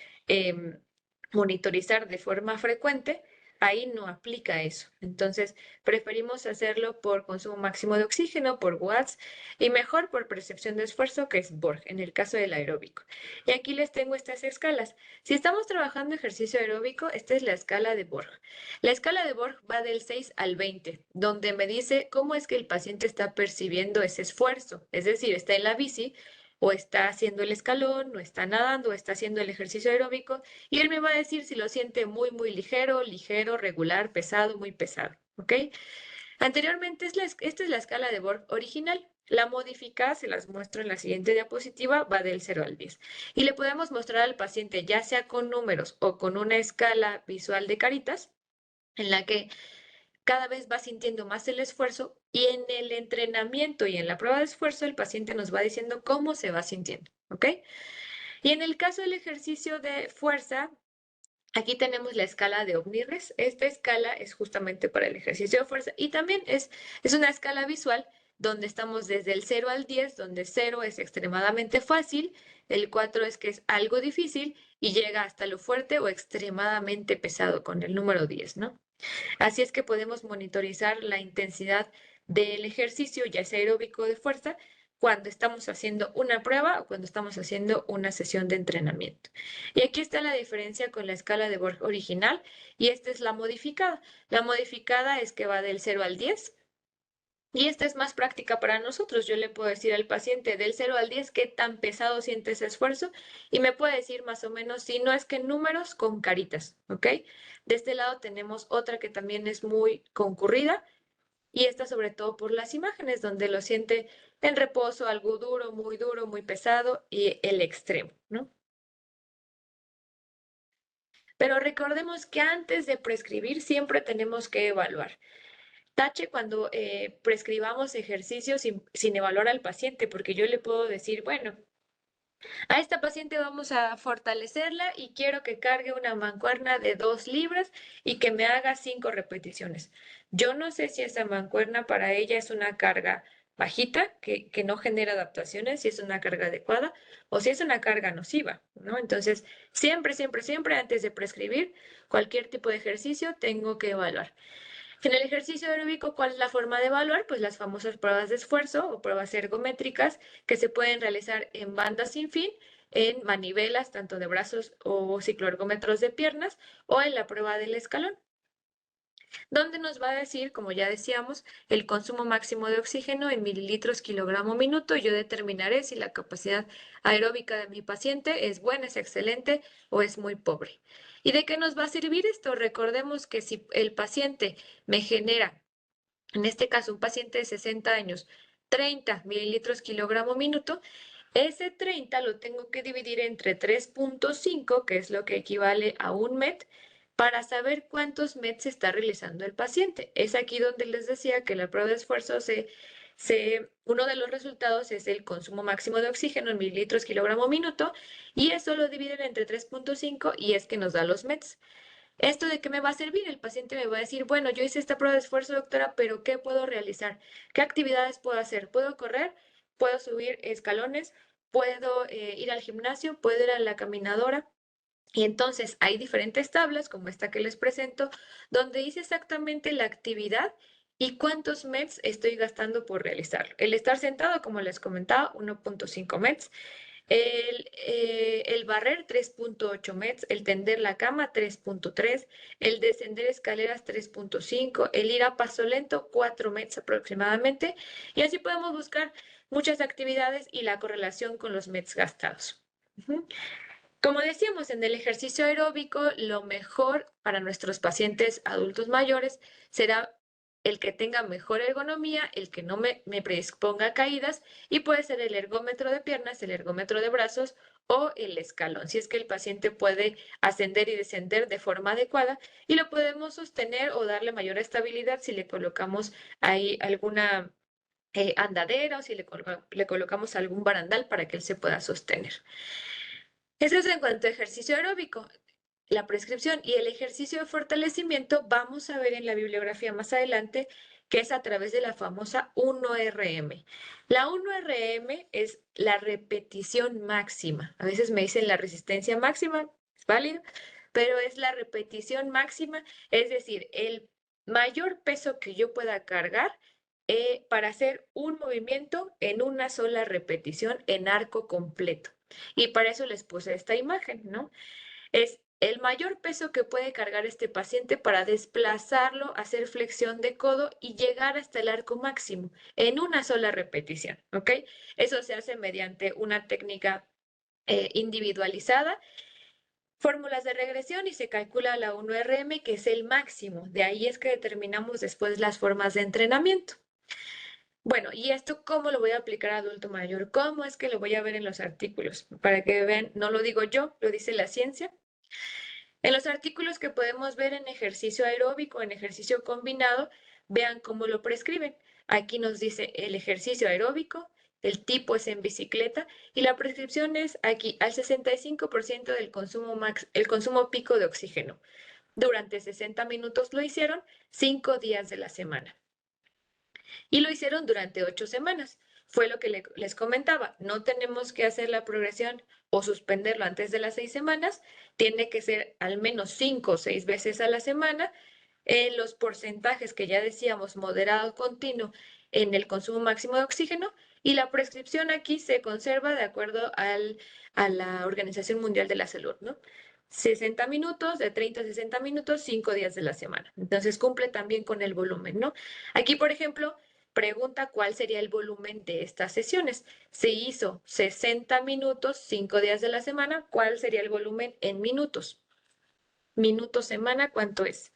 A: monitorizar de forma frecuente, ahí no aplica eso. Entonces, preferimos hacerlo por consumo máximo de oxígeno, por watts, y mejor por percepción de esfuerzo, que es Borg, en el caso del aeróbico. Y aquí les tengo estas escalas. Si estamos trabajando ejercicio aeróbico, esta es la escala de Borg. La escala de Borg va del 6 al 20, donde me dice cómo es que el paciente está percibiendo ese esfuerzo. Es decir, está en la bici, o está haciendo el escalón, o está nadando, o está haciendo el ejercicio aeróbico, y él me va a decir si lo siente muy, muy ligero, ligero, regular, pesado, muy pesado. ¿Ok? Anteriormente, esta es la escala de Borg original. La modificada, se las muestro en la siguiente diapositiva, va del 0 al 10. Y le podemos mostrar al paciente, ya sea con números o con una escala visual de caritas, en la que cada vez va sintiendo más el esfuerzo y en el entrenamiento y en la prueba de esfuerzo el paciente nos va diciendo cómo se va sintiendo, ¿ok? Y en el caso del ejercicio de fuerza, aquí tenemos la escala de Omnires. Esta escala es justamente para el ejercicio de fuerza y también es una escala visual donde estamos desde el 0 al 10, donde 0 es extremadamente fácil, el 4 es que es algo difícil y llega hasta lo fuerte o extremadamente pesado con el número 10, ¿no? Así es que podemos monitorizar la intensidad del ejercicio, ya sea aeróbico o de fuerza, cuando estamos haciendo una prueba o cuando estamos haciendo una sesión de entrenamiento. Y aquí está la diferencia con la escala de Borg original y esta es la modificada. La modificada es que va del 0 al 10 y esta es más práctica para nosotros. Yo le puedo decir al paciente del 0 al 10 qué tan pesado siente ese esfuerzo y me puede decir más o menos, si no es que en números, con caritas, ¿ok? De este lado tenemos otra que también es muy concurrida y esta sobre todo por las imágenes, donde lo siente en reposo, algo duro, muy pesado y el extremo, ¿no? Pero recordemos que antes de prescribir siempre tenemos que evaluar. Tache cuando prescribamos ejercicios sin evaluar al paciente, porque yo le puedo decir, bueno, a esta paciente vamos a fortalecerla y quiero que cargue una mancuerna de 2 libras y que me haga 5 repeticiones. Yo no sé si esa mancuerna para ella es una carga bajita, que no genera adaptaciones, si es una carga adecuada o si es una carga nociva, ¿no? Entonces, siempre antes de prescribir cualquier tipo de ejercicio, tengo que evaluar. En el ejercicio aeróbico, ¿cuál es la forma de evaluar? Pues las famosas pruebas de esfuerzo o pruebas ergométricas que se pueden realizar en bandas sin fin, en manivelas, tanto de brazos o cicloergómetros de piernas, o en la prueba del escalón, donde nos va a decir, como ya decíamos, el consumo máximo de oxígeno en mililitros kilogramo minuto. Yo determinaré si la capacidad aeróbica de mi paciente es buena, es excelente o es muy pobre. ¿Y de qué nos va a servir esto? Recordemos que si el paciente me genera, en este caso un paciente de 60 años, 30 mililitros kilogramo minuto, ese 30 lo tengo que dividir entre 3.5, que es lo que equivale a un MET, para saber cuántos MET se está realizando el paciente. Es aquí donde les decía que la prueba de esfuerzo uno de los resultados es el consumo máximo de oxígeno en mililitros kilogramo minuto, y eso lo dividen entre 3.5 y es que nos da los METs. ¿Esto de qué me va a servir? El paciente me va a decir, bueno, yo hice esta prueba de esfuerzo, doctora, pero ¿qué puedo realizar? ¿Qué actividades puedo hacer? ¿Puedo correr? ¿Puedo subir escalones? ¿Puedo ir al gimnasio? ¿Puedo ir a la caminadora? Y entonces hay diferentes tablas, como esta que les presento, donde dice exactamente la actividad y cuántos METs estoy gastando por realizarlo. El estar sentado, como les comentaba, 1.5 METs. El barrer 3.8 METs, el tender la cama 3.3, el descender escaleras 3.5, el ir a paso lento 4 METs aproximadamente. Y así podemos buscar muchas actividades y la correlación con los METs gastados. Como decíamos, en el ejercicio aeróbico, lo mejor para nuestros pacientes adultos mayores será el que tenga mejor ergonomía, el que no me predisponga a caídas, y puede ser el ergómetro de piernas, el ergómetro de brazos o el escalón, si es que el paciente puede ascender y descender de forma adecuada, y lo podemos sostener o darle mayor estabilidad si le colocamos ahí alguna andadera o si le colocamos algún barandal para que él se pueda sostener. Eso es en cuanto a ejercicio aeróbico. La prescripción y el ejercicio de fortalecimiento vamos a ver en la bibliografía más adelante que es a través de la famosa 1RM. La 1RM es la repetición máxima. A veces me dicen la resistencia máxima, es válido, pero es la repetición máxima, es decir, el mayor peso que yo pueda cargar para hacer un movimiento en una sola repetición en arco completo. Y para eso les puse esta imagen, ¿no? Es el mayor peso que puede cargar este paciente para desplazarlo, hacer flexión de codo y llegar hasta el arco máximo en una sola repetición, ¿ok? Eso se hace mediante una técnica individualizada, fórmulas de regresión y se calcula la 1RM, que es el máximo. De ahí es que determinamos después las formas de entrenamiento. Bueno, ¿y esto cómo lo voy a aplicar a adulto mayor? ¿Cómo es que lo voy a ver en los artículos? Para que vean, no lo digo yo, lo dice la ciencia. En los artículos que podemos ver en ejercicio aeróbico, en ejercicio combinado, vean cómo lo prescriben. Aquí nos dice el ejercicio aeróbico, el tipo es en bicicleta y la prescripción es aquí al 65% del consumo el consumo pico de oxígeno. Durante 60 minutos lo hicieron 5 días de la semana. Y lo hicieron durante 8 semanas. Fue lo que les comentaba. No tenemos que hacer la progresión o suspenderlo antes de las 6 semanas. Tiene que ser al menos 5 o 6 veces a la semana. En los porcentajes que ya decíamos, moderado continuo en el consumo máximo de oxígeno. Y la prescripción aquí se conserva de acuerdo a la Organización Mundial de la Salud, ¿no? 60 minutos, de 30 a 60 minutos, 5 días de la semana. Entonces cumple también con el volumen, ¿no? Aquí, por ejemplo, pregunta cuál sería el volumen de estas sesiones. Se hizo 60 minutos, 5 días de la semana. ¿Cuál sería el volumen en minutos? Minutos semana, ¿cuánto es?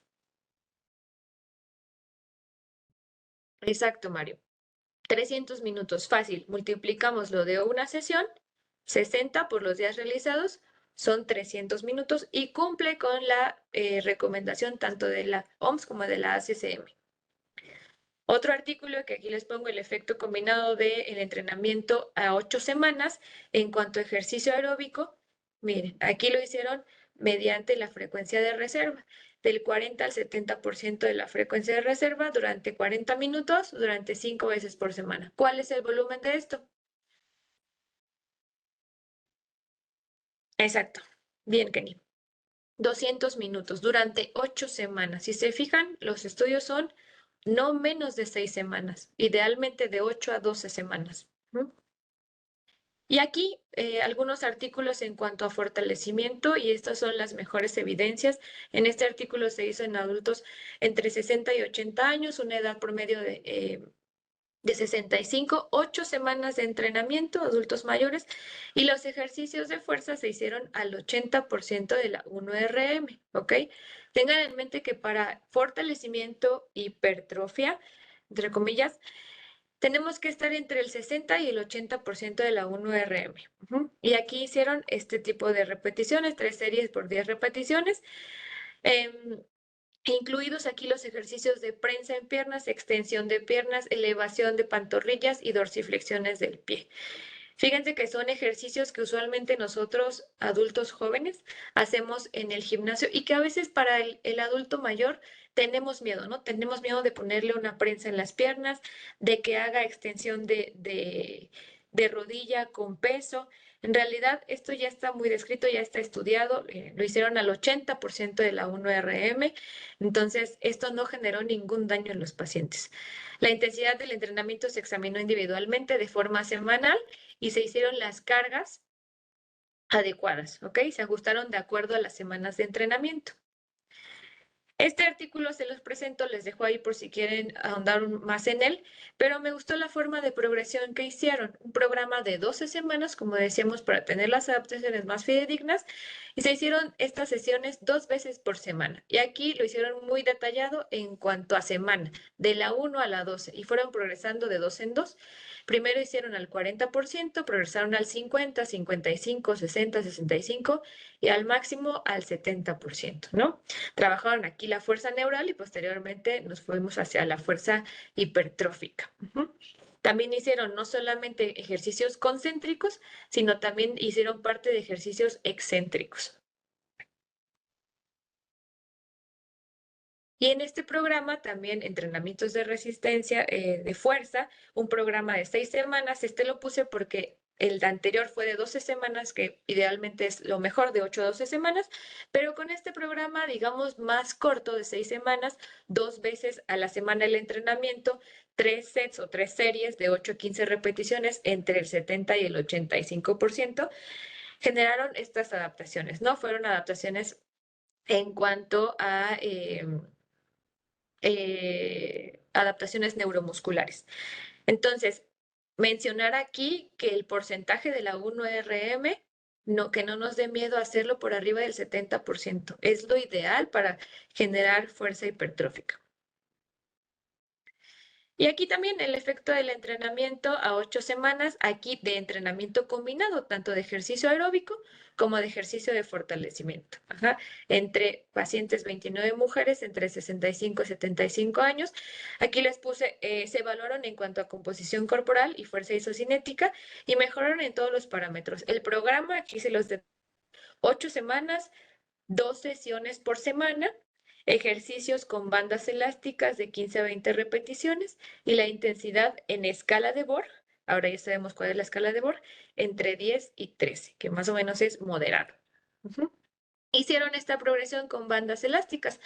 A: Exacto, Mario. 300 minutos, fácil. Multiplicamos lo de una sesión, 60 por los días realizados, son 300 minutos y cumple con la recomendación tanto de la OMS como de la ACCM. Otro artículo que aquí les pongo el efecto combinado del entrenamiento a 8 semanas en cuanto a ejercicio aeróbico. Miren, aquí lo hicieron mediante la frecuencia de reserva, del 40 al 70% de la frecuencia de reserva durante 40 minutos, durante 5 veces por semana. ¿Cuál es el volumen de esto? Exacto. Bien, Kenny. 200 minutos durante 8 semanas. Si se fijan, los estudios son no menos de 6 semanas, idealmente de 8 a 12 semanas. ¿No? Y aquí algunos artículos en cuanto a fortalecimiento, y estas son las mejores evidencias. En este artículo se hizo en adultos entre 60 y 80 años, una edad promedio de 65, 8 semanas de entrenamiento, adultos mayores, y los ejercicios de fuerza se hicieron al 80% de la 1RM, ¿ok? Tengan en mente que para fortalecimiento, hipertrofia, entre comillas, tenemos que estar entre el 60 y el 80% de la 1RM. Y aquí hicieron este tipo de repeticiones, 3 series por 10 repeticiones. Incluidos aquí los ejercicios de prensa en piernas, extensión de piernas, elevación de pantorrillas y dorsiflexiones del pie. Fíjense que son ejercicios que usualmente nosotros, adultos jóvenes, hacemos en el gimnasio y que a veces para el adulto mayor tenemos miedo, ¿no? Tenemos miedo de ponerle una prensa en las piernas, de que haga extensión de rodilla con peso. En realidad, esto ya está muy descrito, ya está estudiado, lo hicieron al 80% de la 1RM, entonces esto no generó ningún daño en los pacientes. La intensidad del entrenamiento se examinó individualmente de forma semanal y se hicieron las cargas adecuadas, ¿ok? Se ajustaron de acuerdo a las semanas de entrenamiento. Este artículo se los presento, les dejo ahí por si quieren ahondar más en él, pero me gustó la forma de progresión que hicieron. Un programa de 12 semanas, como decíamos, para tener las adaptaciones más fidedignas, y se hicieron estas sesiones 2 veces por semana. Y aquí lo hicieron muy detallado en cuanto a semana, de la 1 a la 12, y fueron progresando de 2 en 2. Primero hicieron al 40%, progresaron al 50, 55, 60, 65 y al máximo al 70%, ¿no? Trabajaron aquí la fuerza neural y posteriormente nos fuimos hacia la fuerza hipertrófica. También hicieron no solamente ejercicios concéntricos, sino también hicieron parte de ejercicios excéntricos. Y en este programa también entrenamientos de resistencia, de fuerza, un programa de 6 semanas. Este lo puse porque el anterior fue de 12 semanas, que idealmente es lo mejor, de 8 a 12 semanas, pero con este programa, digamos, más corto, de 6 semanas, 2 veces a la semana el entrenamiento, 3 sets o 3 series de 8 a 15 repeticiones entre el 70 y el 85%, generaron estas adaptaciones, ¿no? Fueron adaptaciones en cuanto a adaptaciones neuromusculares. Entonces, mencionar aquí que el porcentaje de la 1RM, no, que no nos dé miedo hacerlo por arriba del 70%. Es lo ideal para generar fuerza hipertrófica. Y aquí también el efecto del entrenamiento a 8 semanas, aquí de entrenamiento combinado, tanto de ejercicio aeróbico como de ejercicio de fortalecimiento. Ajá. Entre pacientes 29 mujeres entre 65 y 75 años. Aquí les puse, se evaluaron en cuanto a composición corporal y fuerza isocinética y mejoraron en todos los parámetros. El programa, aquí se los de 8 semanas, 2 sesiones por semana, ejercicios con bandas elásticas de 15 a 20 repeticiones y la intensidad en escala de Borg, ahora ya sabemos cuál es la escala de Borg, entre 10 y 13, que más o menos es moderado. Hicieron esta progresión con bandas elásticas.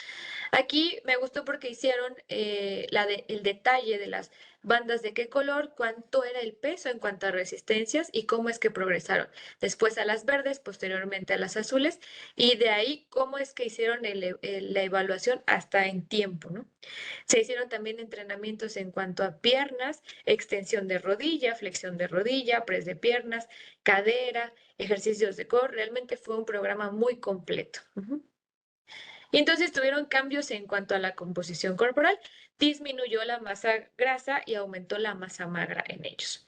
A: Aquí me gustó porque hicieron el detalle de las bandas de qué color, cuánto era el peso en cuanto a resistencias y cómo es que progresaron. Después a las verdes, posteriormente a las azules y de ahí cómo es que hicieron la evaluación hasta en tiempo, ¿no? Se hicieron también entrenamientos en cuanto a piernas, extensión de rodilla, flexión de rodilla, press de piernas, cadera, ejercicios de core. Realmente fue un programa muy completo. Y entonces tuvieron cambios en cuanto a la composición corporal, disminuyó la masa grasa y aumentó la masa magra en ellos.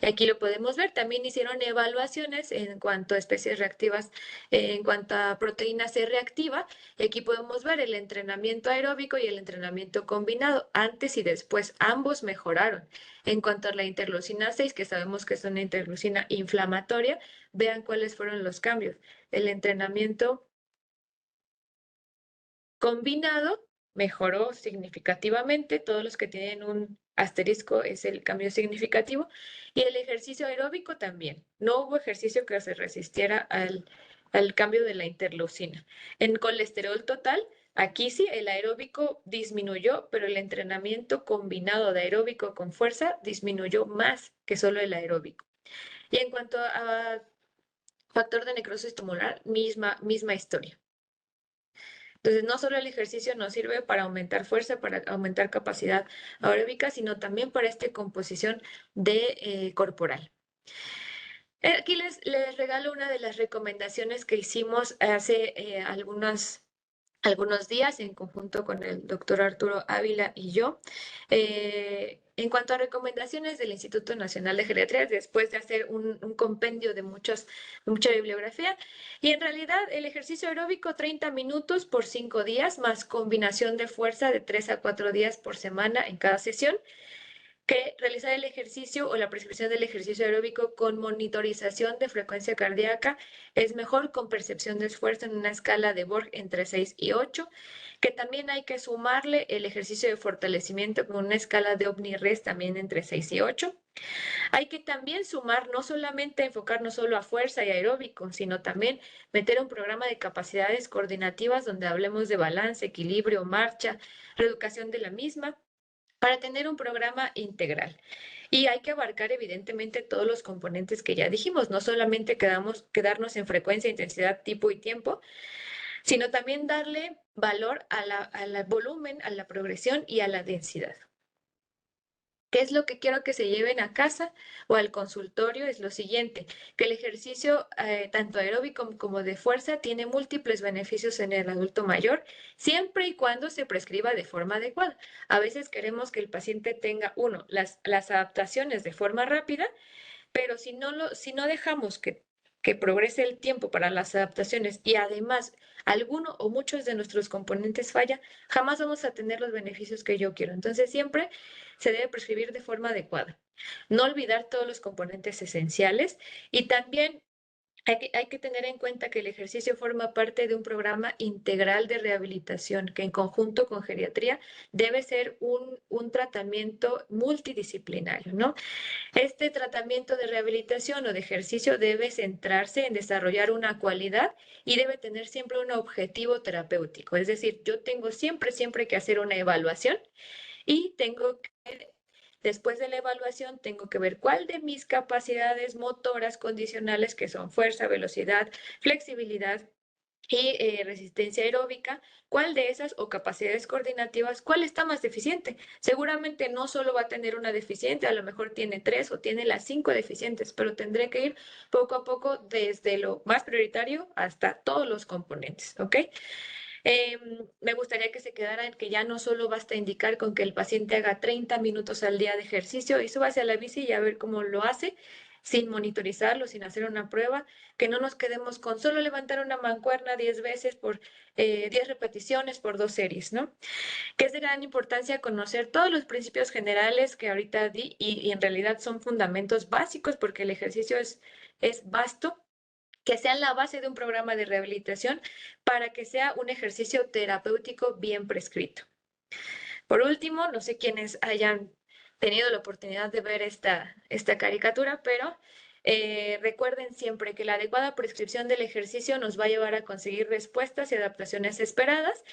A: Y aquí lo podemos ver, también hicieron evaluaciones en cuanto a especies reactivas, en cuanto a proteína C reactiva. Y aquí podemos ver el entrenamiento aeróbico y el entrenamiento combinado, antes y después, ambos mejoraron. En cuanto a la interleucina 6, que sabemos que es una interleucina inflamatoria, vean cuáles fueron los cambios. El entrenamiento combinado mejoró significativamente. Todos los que tienen un asterisco es el cambio significativo. Y el ejercicio aeróbico también. No hubo ejercicio que se resistiera al cambio de la interleucina. En colesterol total, aquí sí, el aeróbico disminuyó, pero el entrenamiento combinado de aeróbico con fuerza disminuyó más que solo el aeróbico. Y en cuanto a factor de necrosis tumoral, misma historia. Entonces, no solo el ejercicio nos sirve para aumentar fuerza, para aumentar capacidad aeróbica, sino también para esta composición corporal. Aquí les regalo una de las recomendaciones que hicimos hace algunos días en conjunto con el doctor Arturo Ávila y yo. En cuanto a recomendaciones del Instituto Nacional de Geriatría, después de hacer un compendio de mucha bibliografía, y en realidad el ejercicio aeróbico 30 minutos por 5 días, más combinación de fuerza de 3 a 4 días por semana en cada sesión, que realizar el ejercicio o la prescripción del ejercicio aeróbico con monitorización de frecuencia cardíaca es mejor con percepción de esfuerzo en una escala de Borg entre 6 y 8, que también hay que sumarle el ejercicio de fortalecimiento con una escala de Omni-Res también entre 6 y 8. Hay que también sumar, no solamente enfocarnos solo a fuerza y aeróbico, sino también meter un programa de capacidades coordinativas donde hablemos de balance, equilibrio, marcha, reeducación de la misma, para tener un programa integral. Y hay que abarcar evidentemente todos los componentes que ya dijimos, no solamente quedarnos en frecuencia, intensidad, tipo y tiempo, sino también darle valor al volumen, a la progresión y a la densidad. ¿Qué es lo que quiero que se lleven a casa o al consultorio? Es lo siguiente, que el ejercicio tanto aeróbico como de fuerza tiene múltiples beneficios en el adulto mayor, siempre y cuando se prescriba de forma adecuada. A veces queremos que el paciente tenga, las adaptaciones de forma rápida, pero si no dejamos que progrese el tiempo para las adaptaciones y además alguno o muchos de nuestros componentes falla, jamás vamos a tener los beneficios que yo quiero. Entonces siempre se debe prescribir de forma adecuada. No olvidar todos los componentes esenciales y también hay que tener en cuenta que el ejercicio forma parte de un programa integral de rehabilitación que en conjunto con geriatría debe ser un tratamiento multidisciplinario, ¿no? Este tratamiento de rehabilitación o de ejercicio debe centrarse en desarrollar una cualidad y debe tener siempre un objetivo terapéutico. Es decir, yo tengo siempre que hacer una evaluación y después de la evaluación, tengo que ver cuál de mis capacidades motoras condicionales, que son fuerza, velocidad, flexibilidad, y resistencia aeróbica, cuál de esas o capacidades coordinativas, cuál está más deficiente. Seguramente no solo va a tener una deficiente, a lo mejor tiene 3 o tiene las 5 deficientes, pero tendré que ir poco a poco desde lo más prioritario hasta todos los componentes, ¿ok? Me gustaría que se quedara en que ya no solo basta indicar con que el paciente haga 30 minutos al día de ejercicio y súbase a la bici y a ver cómo lo hace, sin monitorizarlo, sin hacer una prueba, que no nos quedemos con solo levantar una mancuerna 10 veces por 10 repeticiones por 2 series, ¿no? Que es de gran importancia conocer todos los principios generales que ahorita di y en realidad son fundamentos básicos porque el ejercicio es vasto, que sean la base de un programa de rehabilitación para que sea un ejercicio terapéutico bien prescrito. Por último, no sé quiénes hayan tenido la oportunidad de ver esta caricatura, pero recuerden siempre que la adecuada prescripción del ejercicio nos va a llevar a conseguir respuestas y adaptaciones esperadas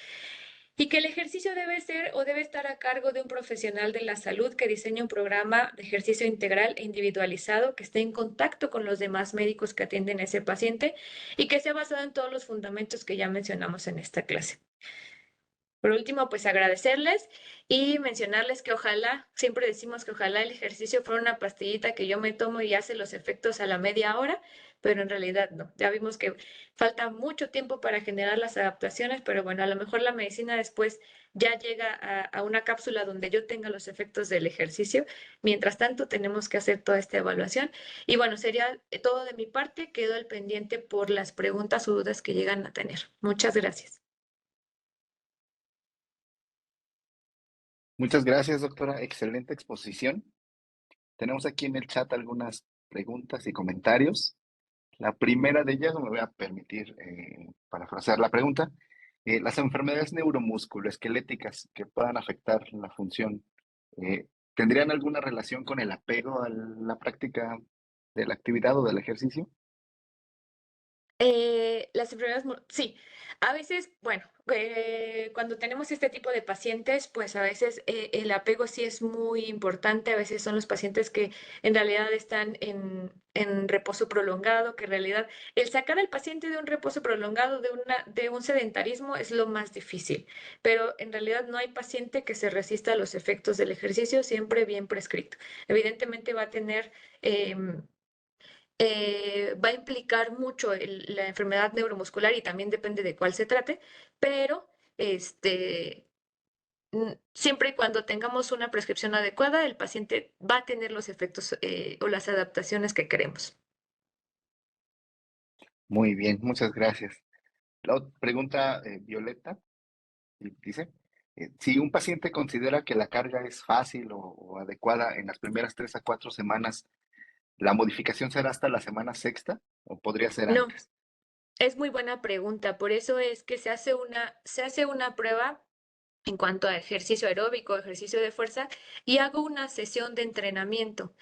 A: y que el ejercicio debe ser o debe estar a cargo de un profesional de la salud que diseñe un programa de ejercicio integral e individualizado que esté en contacto con los demás médicos que atienden a ese paciente y que sea basado en todos los fundamentos que ya mencionamos en esta clase. Por último, pues agradecerles y mencionarles que ojalá, siempre decimos que ojalá el ejercicio fuera una pastillita que yo me tomo y hace los efectos a la media hora, pero en realidad no. Ya vimos que falta mucho tiempo para generar las adaptaciones, pero bueno, a lo mejor la medicina después ya llega a una cápsula donde yo tenga los efectos del ejercicio. Mientras tanto, tenemos que hacer toda esta evaluación. Y bueno, sería todo de mi parte. Quedo al pendiente por las preguntas o dudas que llegan a tener. Muchas gracias.
B: Muchas gracias, doctora. Excelente exposición. Tenemos aquí en el chat algunas preguntas y comentarios. La primera de ellas, me voy a permitir parafrasear la pregunta. Las enfermedades neuromusculoesqueléticas que puedan afectar la función, ¿tendrían alguna relación con el apego a la práctica de la actividad o del ejercicio?
A: Las enfermedades, sí, a veces, bueno, cuando tenemos este tipo de pacientes, pues a veces el apego sí es muy importante, a veces son los pacientes que en realidad están en reposo prolongado, que en realidad el sacar al paciente de un reposo prolongado, de un sedentarismo, es lo más difícil, pero en realidad no hay paciente que se resista a los efectos del ejercicio, siempre bien prescrito. Evidentemente va a tener... va a implicar mucho la enfermedad neuromuscular y también depende de cuál se trate, pero este, siempre y cuando tengamos una prescripción adecuada, el paciente va a tener los efectos o las adaptaciones que queremos.
B: Muy bien, muchas gracias. Pregunta Violeta y dice, si un paciente considera que la carga es fácil o adecuada en las primeras 3 a 4 semanas, ¿la modificación será hasta la semana sexta o podría ser
A: No,
B: antes?
A: es muy buena pregunta. Por eso es que se hace una prueba en cuanto a ejercicio aeróbico, ejercicio de fuerza, y hago una sesión de entrenamiento.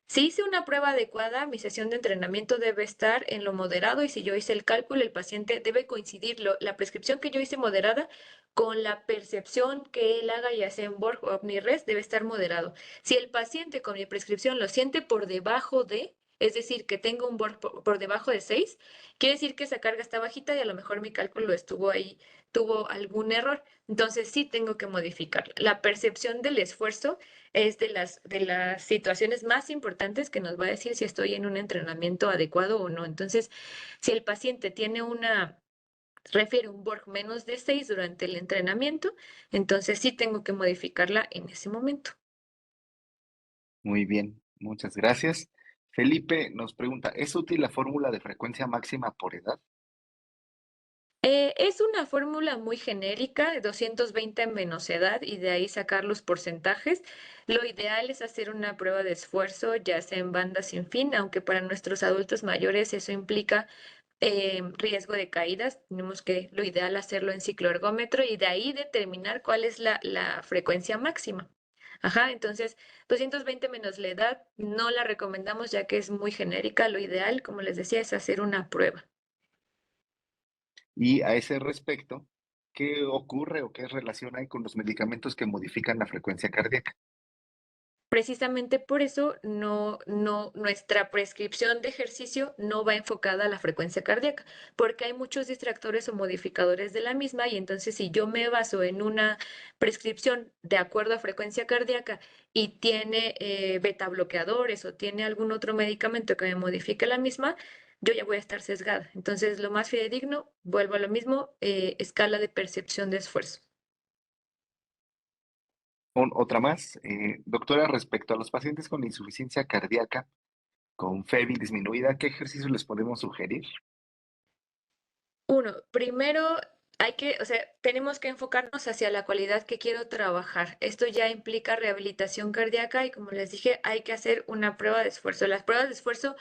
A: Si hice una prueba adecuada, mi sesión de entrenamiento debe estar en lo moderado y si yo hice el cálculo, el paciente debe coincidir la prescripción que yo hice moderada con la percepción que él haga, ya sea en Borg o OmniRes, debe estar moderado. Si el paciente con mi prescripción lo siente por debajo de, es decir, que tengo un Borg por debajo de 6, quiere decir que esa carga está bajita y a lo mejor mi cálculo estuvo ahí, tuvo algún error. Entonces sí tengo que modificar. La percepción del esfuerzo es de las situaciones más importantes que nos va a decir si estoy en un entrenamiento adecuado o no. Entonces, si el paciente refiere un Borg menos de 6 durante el entrenamiento, entonces sí tengo que modificarla en ese momento.
B: Muy bien, muchas gracias. Felipe nos pregunta, ¿es útil la fórmula de frecuencia máxima por edad?
A: Es una fórmula muy genérica, de 220 menos edad, y de ahí sacar los porcentajes. Lo ideal es hacer una prueba de esfuerzo, ya sea en banda sin fin, aunque para nuestros adultos mayores eso implica riesgo de caídas. Tenemos que, lo ideal, hacerlo en cicloergómetro y de ahí determinar cuál es la frecuencia máxima. Ajá, entonces 220 menos la edad no la recomendamos ya que es muy genérica. Lo ideal, como les decía, es hacer una prueba.
B: Y a ese respecto, ¿qué ocurre o qué relación hay con los medicamentos que modifican la frecuencia cardíaca?
A: Precisamente por eso nuestra prescripción de ejercicio no va enfocada a la frecuencia cardíaca, porque hay muchos distractores o modificadores de la misma y entonces si yo me baso en una prescripción de acuerdo a frecuencia cardíaca y tiene beta bloqueadores o tiene algún otro medicamento que me modifique la misma, yo ya voy a estar sesgada. Entonces, lo más fidedigno, vuelvo a lo mismo, escala de percepción de esfuerzo.
B: Otra más, doctora, respecto a los pacientes con insuficiencia cardíaca, con FEBI disminuida, ¿qué ejercicio les podemos sugerir?
A: Uno, primero o sea, tenemos que enfocarnos hacia la cualidad que quiero trabajar. Esto ya implica rehabilitación cardíaca y como les dije, hay que hacer una prueba de esfuerzo. Las pruebas de esfuerzo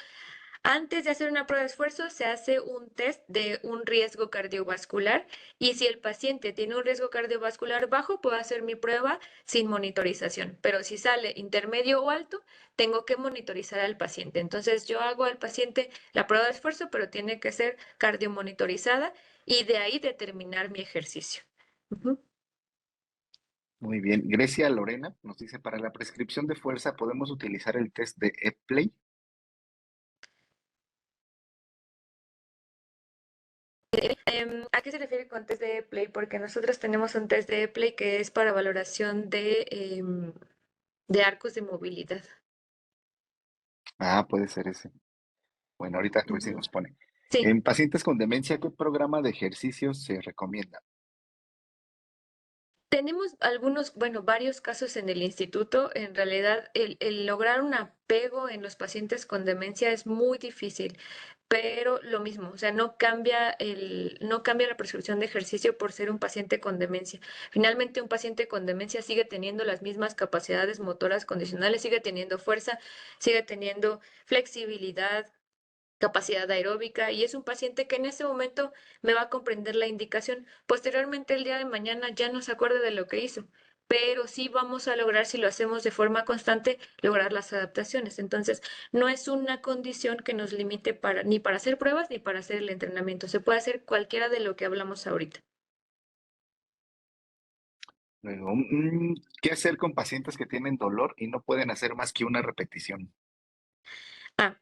A: antes de hacer una prueba de esfuerzo, se hace un test de un riesgo cardiovascular y si el paciente tiene un riesgo cardiovascular bajo, puedo hacer mi prueba sin monitorización. Pero si sale intermedio o alto, tengo que monitorizar al paciente. Entonces yo hago al paciente la prueba de esfuerzo, pero tiene que ser cardiomonitorizada y de ahí determinar mi ejercicio. Ujú.
B: Muy bien. Grecia Lorena nos dice, para la prescripción de fuerza, ¿podemos utilizar el test de Epley?
A: ¿A qué se refiere con test de Play? Porque nosotros tenemos un test de Play que es para valoración de arcos de movilidad.
B: Ah, puede ser ese. Bueno, ahorita a ver si
A: Ujú.
B: nos pone.
A: Sí,
B: En pacientes con demencia, ¿qué programa de ejercicios se recomienda?
A: tenemos algunos, bueno, varios casos en el instituto. En realidad, el lograr un apego en los pacientes con demencia es muy difícil, pero lo mismo, o sea, no cambia la prescripción de ejercicio por ser un paciente con demencia. Finalmente, un paciente con demencia sigue teniendo las mismas capacidades motoras condicionales, sigue teniendo fuerza, sigue teniendo flexibilidad, capacidad aeróbica y es un paciente que en ese momento me va a comprender la indicación. Posteriormente, el día de mañana ya no se acuerda de lo que hizo, pero sí vamos a lograr, si lo hacemos de forma constante, lograr las adaptaciones. Entonces, no es una condición que nos limite ni para hacer pruebas ni para hacer el entrenamiento. Se puede hacer cualquiera de lo que hablamos ahorita.
B: Luego, ¿qué hacer con pacientes que tienen dolor y no pueden hacer más que una repetición?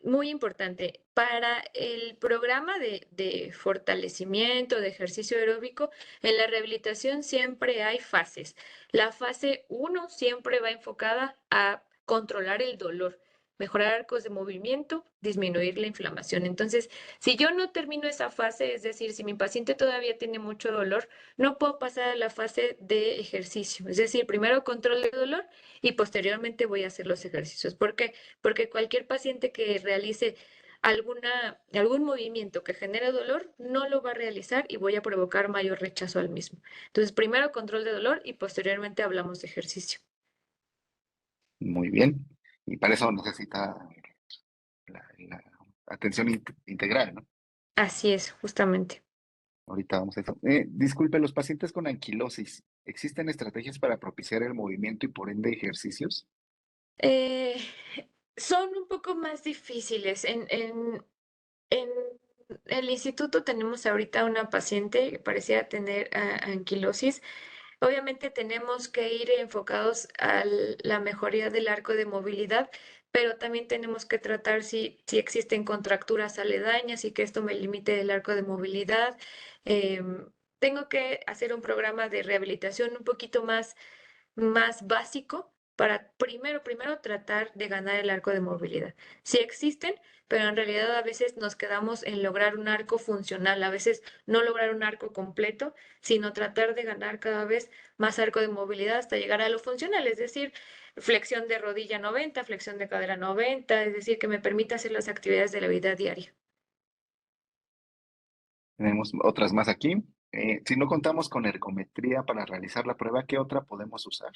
A: Muy importante. Para el programa de fortalecimiento, de ejercicio aeróbico, en la rehabilitación siempre hay fases. La fase uno siempre va enfocada a controlar el dolor, mejorar arcos de movimiento, disminuir la inflamación. Entonces, si yo no termino esa fase, es decir, si mi paciente todavía tiene mucho dolor, no puedo pasar a la fase de ejercicio. Es decir, primero control de dolor y posteriormente voy a hacer los ejercicios. ¿Por qué? Porque cualquier paciente que realice algún movimiento que genere dolor, no lo va a realizar y voy a provocar mayor rechazo al mismo. Entonces, primero control de dolor y posteriormente hablamos de ejercicio.
B: Muy bien. Y para eso necesita la atención integral, ¿no?
A: Así es, justamente.
B: Ahorita vamos a eso. Disculpe, los pacientes con anquilosis, ¿existen estrategias para propiciar el movimiento y por ende ejercicios?
A: Eh, Son un poco más difíciles. En el instituto tenemos ahorita una paciente que parecía tener anquilosis. Obviamente tenemos que ir enfocados a la mejoría del arco de movilidad, pero también tenemos que tratar si existen contracturas aledañas y que esto me limite el arco de movilidad. Tengo que hacer un programa de rehabilitación un poquito más básico para primero tratar de ganar el arco de movilidad. Sí existen, pero en realidad a veces nos quedamos en lograr un arco funcional, a veces no lograr un arco completo, sino tratar de ganar cada vez más arco de movilidad hasta llegar a lo funcional, es decir, flexión de rodilla 90, flexión de cadera 90, es decir, que me permita hacer las actividades de la vida diaria.
B: Tenemos otras más aquí. Si no contamos con ergometría para realizar la prueba, ¿qué otra podemos usar?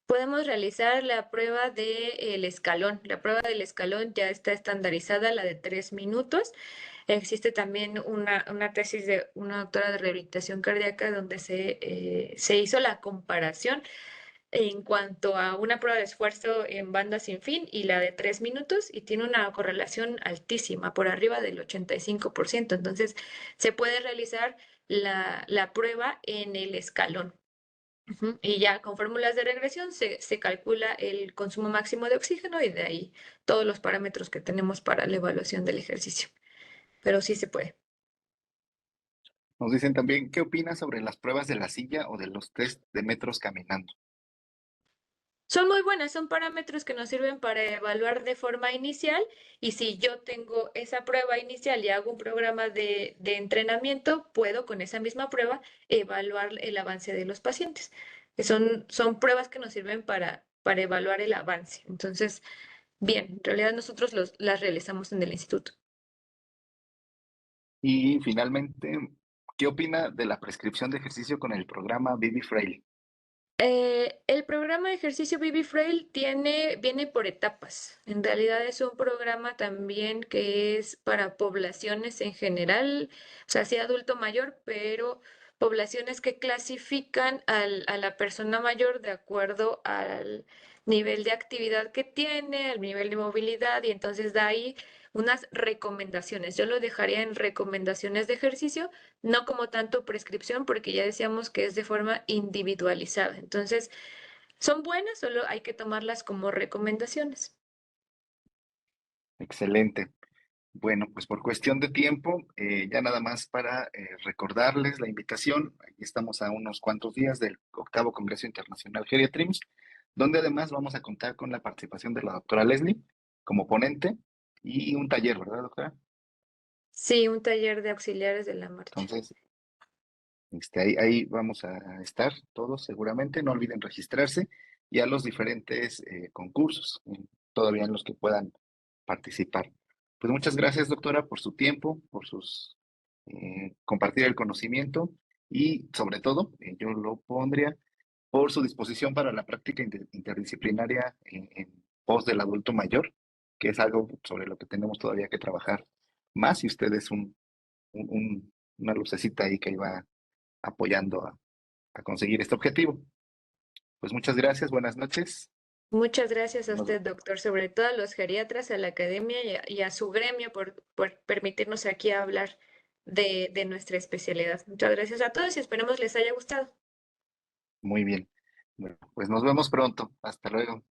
A: Podemos realizar la prueba del escalón. La prueba del escalón ya está estandarizada, la de 3 minutos. Existe también una tesis de una doctora de rehabilitación cardíaca donde se hizo la comparación en cuanto a una prueba de esfuerzo en banda sin fin y la de 3 minutos y tiene una correlación altísima, por arriba del 85%. Entonces, se puede realizar la prueba en el escalón. Ujú. Y ya con fórmulas de regresión se calcula el consumo máximo de oxígeno y de ahí todos los parámetros que tenemos para la evaluación del ejercicio. Pero sí se puede.
B: Nos dicen también, ¿qué opinas sobre las pruebas de la silla o de los test de metros caminando?
A: Son muy buenas, son parámetros que nos sirven para evaluar de forma inicial y si yo tengo esa prueba inicial y hago un programa de entrenamiento, puedo con esa misma prueba evaluar el avance de los pacientes. Son pruebas que nos sirven para evaluar el avance. Entonces, bien, en realidad nosotros las realizamos en el instituto.
B: Y finalmente, ¿qué opina de la prescripción de ejercicio con el programa Vivi Fraile?
A: El programa de ejercicio Baby Frail viene por etapas. En realidad es un programa también que es para poblaciones en general, o sea, sí adulto mayor, pero poblaciones que clasifican a la persona mayor de acuerdo al nivel de actividad que tiene, al nivel de movilidad, y entonces da ahí unas recomendaciones. Yo lo dejaría en recomendaciones de ejercicio, no como tanto prescripción, porque ya decíamos que es de forma individualizada. Entonces, son buenas, solo hay que tomarlas como recomendaciones.
B: Excelente. Bueno, pues por cuestión de tiempo, ya nada más para recordarles la invitación. Aquí estamos a unos cuantos días del octavo Congreso Internacional Geriatrims, donde además vamos a contar con la participación de la doctora Leslie como ponente y un taller, ¿verdad, doctora?
A: Sí, un taller de auxiliares de la marcha.
B: Entonces, ahí vamos a estar todos seguramente. No olviden registrarse y a los diferentes concursos, todavía en los que puedan participar. Pues muchas gracias, doctora, por su tiempo, por sus compartir el conocimiento y sobre todo, yo lo pondría por su disposición para la práctica interdisciplinaria en pos del adulto mayor, que es algo sobre lo que tenemos todavía que trabajar más y usted es una lucecita ahí que iba apoyando a conseguir este objetivo. Pues muchas gracias, buenas noches.
A: Muchas gracias a
B: Nos-
A: usted, doctor, sobre todo a los geriatras, a la academia y a su gremio por permitirnos aquí hablar de nuestra especialidad. Muchas gracias a todos y esperemos les haya gustado.
B: Muy bien. Bueno, pues nos vemos pronto. Hasta luego.